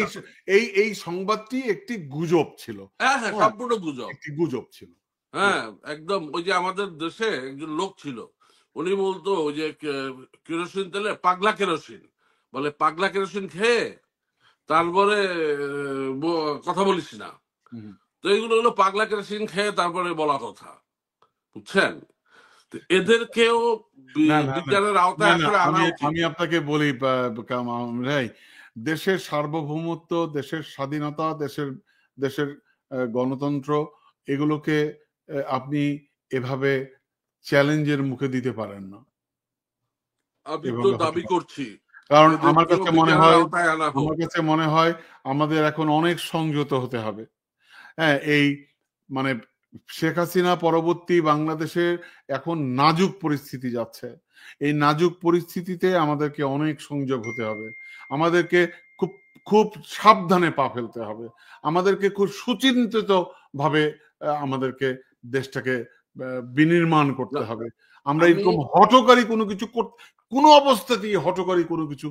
Speaker 1: এই সংবাদটি একটি গুজব ছিল।
Speaker 2: হ্যাঁ, সম্পূর্ণ
Speaker 1: গুজব ছিল।
Speaker 2: হ্যাঁ, একদম। ওই যে আমাদের দেশে একজন লোক ছিল, উনি বলতো ওই যে কেরোসিন তেলে পাগলা কেরোসিন বলে, পাগলা কেরোসিন খেয়ে তারপরে কথা বলিস না। তো এইগুলো হলো পাগলা কেরোসিন খেয়ে তারপরে বলা কথা, বুঝছেন? এদেরকেও বিচারের আওতায় আনা উচিত।
Speaker 1: আমি আপনাকে বলি ভাই, দেশের সার্বভৌমত্ব, দেশের স্বাধীনতা, দেশের গণতন্ত্র, এগুলোকে আপনি এভাবে চ্যালেঞ্জের মুখে দিতে পারেন না।
Speaker 2: আমি তো দাবি করছি,
Speaker 1: কারণ আমার কাছে মনে হয় আমাদের এখন অনেক সংযত হতে হবে। হ্যাঁ, এই মানে শেখ হাসিনা পরবর্তী বাংলাদেশের এখন নাজুক পরিস্থিতি যাচ্ছে। এই নাজুক পরিস্থিতিতে আমাদেরকে অনেক সংযত হতে হবে। আমাদেরকে খুব খুব সাবধানে পা ফেলতে হবে, আমাদেরকে খুব সুচিন্তিত ভাবে আমাদেরকে দেশটাকে বিনির্মাণ করতে হবে। আমরা এরকম হঠকারী কোনো কিছু কোনো অবস্থাতেই হঠকারী কোনো কিছু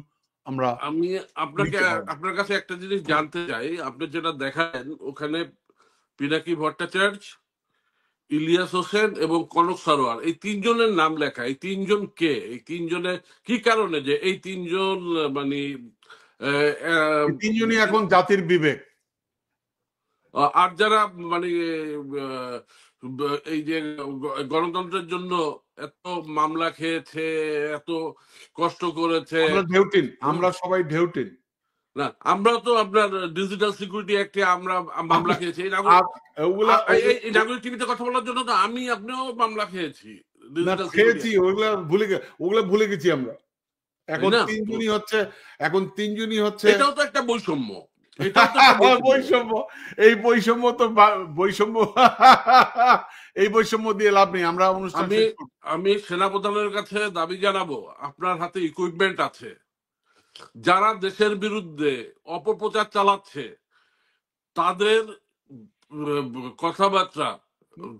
Speaker 1: আমরা
Speaker 2: আমি আপনার কাছে একটা জিনিস জানতে চাই। আপনি যেটা দেখালেন ওখানে পিনাকি ভট্টাচার্য, ইলিয়াস হোসেন এবং কনক সারোয়ার, এই তিনজনের নাম লেখা। এই তিনজন কে? এই তিনজনের কি কারণে যে এই তিনজন মানে
Speaker 1: তিনজনই এখন জাতির বিবেক।
Speaker 2: আর যারা মানে এই যে গণতন্ত্রের জন্য এত মামলা খেয়েছে, এত কষ্ট করেছে,
Speaker 1: আমরা সবাই ঢেউটিন
Speaker 2: না, আমরা তো আপনার ডিজিটাল সিকিউরিটি অ্যাক্টে আমরা মামলা খেয়েছি। এই নাগরিক টিভিতে কথা বলার জন্য তো আপনিও মামলা খেয়েছি।
Speaker 1: ওগুলা ভুলে গেছি আমরা। এখন তিনজনই হচ্ছে
Speaker 2: এটাও তো একটা বৈষম্য।
Speaker 1: বৈষম্য এই বৈষম্য দিয়ে লাভ নেই। আমরা
Speaker 2: আমি সেনাপ্রধানের কাছে দাবি জানাবো, আপনার হাতে ইকুইপমেন্ট আছে, যারা দেশের বিরুদ্ধে অপপ্রচার চালাচ্ছে তাদের কথাবার্তা,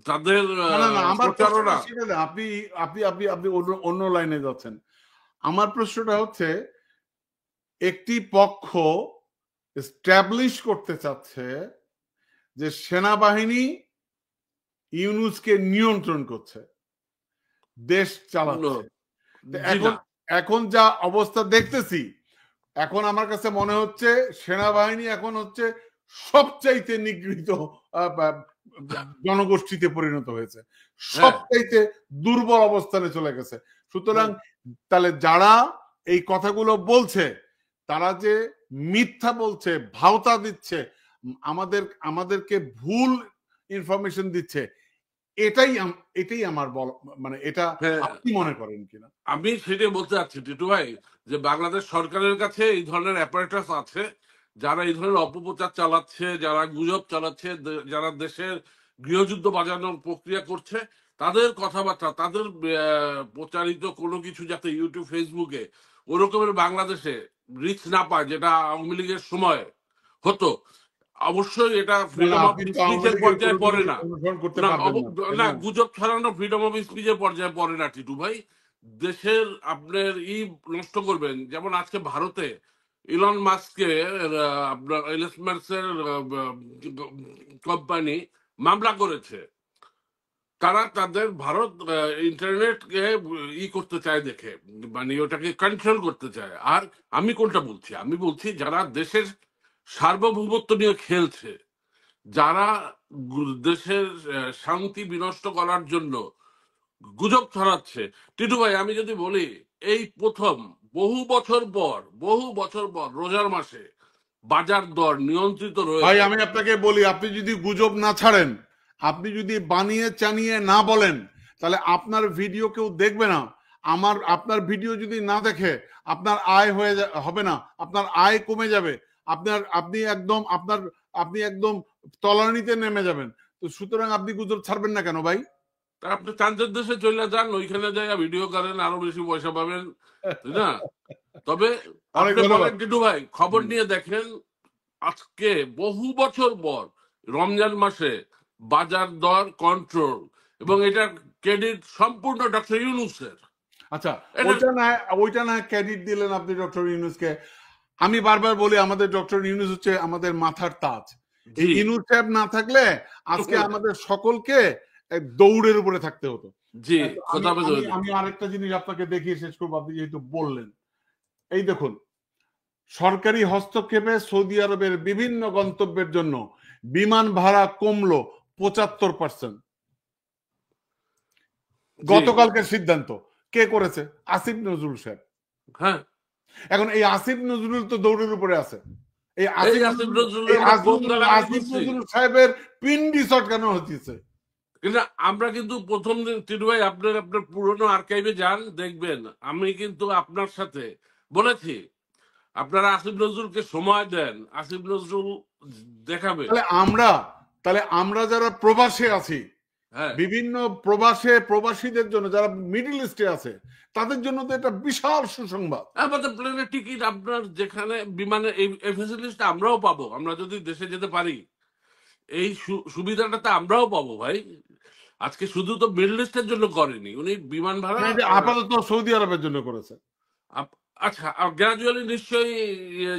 Speaker 2: তাদের প্রচারণা।
Speaker 1: আপনি আপনি আপনি আপনি অন্য লাইনে যাচ্ছেন। আমার প্রশ্নটা হচ্ছে, একটি পক্ষ এস্টাবলিশ করতে চাচ্ছে যে সেনাবাহিনী ইউনূসকে নিয়ন্ত্রণ করছে, দেশ চালাচ্ছে। এখন যা অবস্থা দেখতেছি, এখন আমার কাছে মনে হচ্ছে সেনাবাহিনী এখন হচ্ছে সবচাইতে নিগৃহীত জনগোষ্ঠীতে পরিণত হয়েছে, সবচাইতে দুর্বল অবস্থানে চলে গেছে। সুতরাং তাহলে যারা এই কথাগুলো বলছে, তারা যে মিথ্যা বলছে, ভাওতা দিচ্ছে, আমাদেরকে ভুল ইনফরমেশন দিচ্ছে, এটাই আমার মানে এটা আপনি মনে করেন কিনা?
Speaker 2: আমি সেটাই বলতে চাচ্ছি টিটু ভাই, যে বাংলাদেশ সরকারের কাছে এই ধরনের অ্যাপারেটাস আছে যারা এই ধরনের অপপ্রচার চালাচ্ছে, যারা গুজব চালাচ্ছে, যারা দেশের গৃহযুদ্ধ বাজানোর প্রক্রিয়া করছে, তাদের কথাবার্তা, তাদের প্রচারিত কোনো কিছু যাতে ইউটিউব, ফেসবুকে ওরকমের বাংলাদেশে রিচ না পায়, যেটা আওয়ামী লীগের সময় হতো। অবশ্যই এটা ফ্রিডম অফ স্পিচের পর্যায়ে পড়ে না, না গুজব ছড়ানো ফ্রিডম অফ স্পিচের পর্যায়ে পড়ে না টিটু ভাই। দেশের আপনার নষ্ট করবেন, যেমন আজকে ভারতে ইলন মাস্ককে আপনার এলএসমার্সের কোম্পানি মামলা করেছে, তারা তাদের ভারত ইন্টারনেটকে করতে চায় দেখে, মানে ওটাকে কন্ট্রোল করতে চায়। আর আমি কোনটা বলছি? আমি বলছি যারা দেশের সার্বভৌমত্ব নিয়ে খেলছে, যারা দেশের শান্তি বিনষ্ট করার জন্য গুজব ছড়াচ্ছে। টিটু ভাই, আমি যদি বলি, এই প্রথম বহু বছর পর রোজার মাসে বাজার দর নিয়ন্ত্রিত রয়েছে।
Speaker 1: ভাই আমি আপনাকে বলি, আপনি যদি গুজব না ছাড়েন, আপনি যদি বানিয়ে চানিয়ে না বলেন, তাহলে আপনার ভিডিও কেউ দেখবে না। আপনার ভিডিও যদি না দেখে আপনার আয় হবে না, আপনার আয় কমে যাবে, আপনি একদম তলানিতে নেমে যাবেন। তো সুতরাং আপনি গুজব ছাড়বেন না কেন ভাই?
Speaker 2: আপনি চান্দের দেশে চলে যান, ওইখানে যাই ভিডিও করেন, আরো বেশি পয়সা পাবেন, তাই না? তবে টিটু ভাই, খবর নিয়ে দেখেন, আজকে বহু বছর পর রমজান মাসে বাজার দর কন্ট্রোল, এবং এটা ক্রেডিট সম্পূর্ণ ডক্টর ইউনূসের।
Speaker 1: আচ্ছা, ওইটা না ক্রেডিট দিলেন আপনি ডক্টর ইউনূসকে। আমি বারবার বলি, আমাদের ডক্টর ইউনূস হচ্ছে আমাদের মাথার তাজ। এই ইউনূস সাহেব না থাকলে আজকে আমাদের সকলকে দৌড়ের উপরে থাকতে হতো।
Speaker 2: জি,
Speaker 1: আমি আরেকটা জিনিস আপনাকে দেখিয়ে শেষ করবো, আপনি যেহেতু বললেন। এই দেখুন, সরকারি হস্তক্ষেপে সৌদি আরবের বিভিন্ন গন্তব্যের জন্য বিমান ভাড়া কমলো 75%। গতকালকের সিদ্ধান্ত কে করেছে? আসিফ নজরুল সাহেব।
Speaker 2: হ্যাঁ,
Speaker 1: এখন এই আসিফ নজরুল তো দৌড়ের উপরে আছে। এই আসিফ নজরুল সাহেবের পিন্ডি চটকানো হচ্ছে।
Speaker 2: কিন্তু আমরা কিন্তু প্রথম দিন টিটু ভাই, আপনার পুরনো আর্কাইভে যান, দেখবেন আমি কিন্তু আপনার সাথে বলেছি, আপনারা আসিফ নজরুলকে সময় দেন, আসিফ নজরুল দেখাবে।
Speaker 1: তাহলে আমরা যারা প্রবাসে আছি,
Speaker 2: হ্যাঁ
Speaker 1: বিভিন্ন প্রবাসীদের জন্য যারা মিডল ইস্টে আছে তাদের জন্য তো এটা বিশাল সুসংবাদ।
Speaker 2: আমাদের প্লেনের টিকিট আপনার যেখানে বিমানে এই ফ্যাসিলিটিসটা আমরাও পাবো, আমরা যদি দেশে যেতে পারি এই সুবিধাটা তো আমরাও পাবো ভাই। আজকে শুধু তো মিডল ইস্টের জন্য করেনি উনি, বিমান ভাড়া
Speaker 1: হ্যাঁ, যে আপাতত সৌদি আরবের জন্য করেছে।
Speaker 2: আচ্ছা গ্রাজুয়ালি নিশ্চয়ই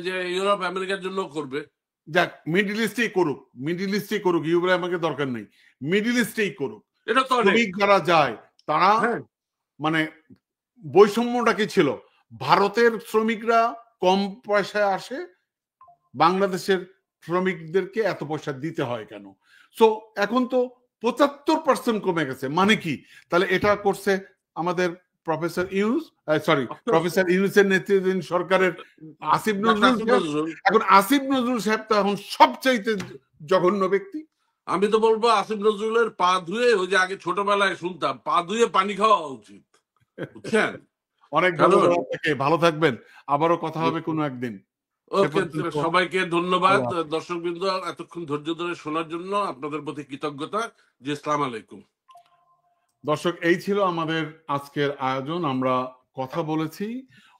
Speaker 2: যে ইউরোপ আমেরিকার জন্য করবে।
Speaker 1: যাক, মিডল ইস্টেই করুক, মিডল ইস্টেই করুক, ইউরোপ আমাকে দরকার নেই, মিডল ইস্টেই করুক।
Speaker 2: এটা তো অনেক।
Speaker 1: শ্রমিক যারা যায় তারা
Speaker 2: হ্যাঁ
Speaker 1: মানে বৈষম্যটা কি ছিল, ভারতের শ্রমিকরা কম পয়সায় আসে, বাংলাদেশের শ্রমিকদেরকে এত পয়সা দিতে হয় কেন? সো এখন তো ৭৫% কমে গেছে, মানে কি? তাহলে এটা করছে আমাদের প্রফেসর ইউনূস, সরি প্রফেসর ইউনূসের নেতৃত্বাধীন সরকারের আসিফ নজরুল সাহেব। এখন আসিফ নজরুল সাহেব তো এখন সবচাইতে জঘন্য ব্যক্তি।
Speaker 2: আমি তো বলবো আসিফ নজরুলের পা ধুয়ে, ওই যে আগে ছোটবেলায় শুনতাম পা ধুয়ে পানি খাওয়া উচিত, বুঝছেন?
Speaker 1: অনেক ধন্যবাদ আপনাকে, ভালো থাকবেন, আবারও কথা হবে কোনো একদিন।
Speaker 2: ওকে, সবাইকে ধন্যবাদ। দর্শকবৃন্দ এতক্ষণ ধৈর্য ধরে শোনার জন্য আপনাদের প্রতি কৃতজ্ঞতা। জি, আসসালামু আলাইকুম।
Speaker 1: দর্শক, এই ছিল আমাদের আজকের আয়োজন। আমরা কথা বলেছি,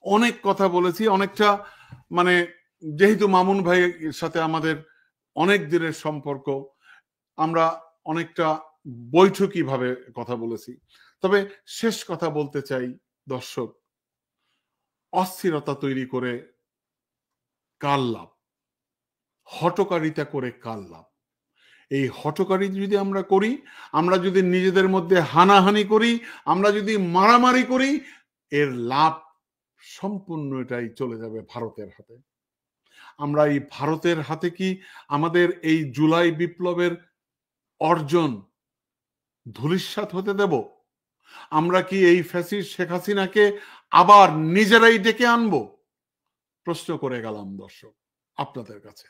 Speaker 1: অনেক কথা বলেছি, অনেকটা মানে যেহেতু মামুন ভাইয়ের সাথে আমাদের অনেক দিনের সম্পর্ক, আমরা অনেকটা বৈঠকি ভাবে কথা বলেছি। তবে শেষ কথা বলতে চাই, দর্শক, অস্থিরতা তৈরি করে কার লাভ? হঠকারিতা করে কার লাভ? এই হঠকারি যদি আমরা করি, আমরা যদি নিজেদের মধ্যে হানাহানি করি, আমরা যদি মারামারি করি, এর লাভ সম্পূর্ণ এটাই চলে যাবে ভারতের হাতে। আমরা এই ভারতের হাতে কি আমাদের এই জুলাই বিপ্লবের অর্জন ধূলিসাৎ হতে দেব? আমরা কি এই ফ্যাসিস্ট শেখ হাসিনাকে আবার নিজেরাই ডেকে আনবো? প্রশ্ন করে গেলাম দর্শক আপনাদের কাছে।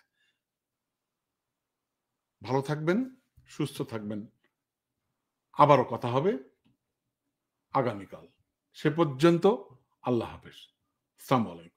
Speaker 1: ভালো থাকবেন, সুস্থ থাকবেন, আবারও কথা হবে আগামীকাল। সে পর্যন্ত আল্লাহ হাফেজ, আসসালামু আলাইকুম।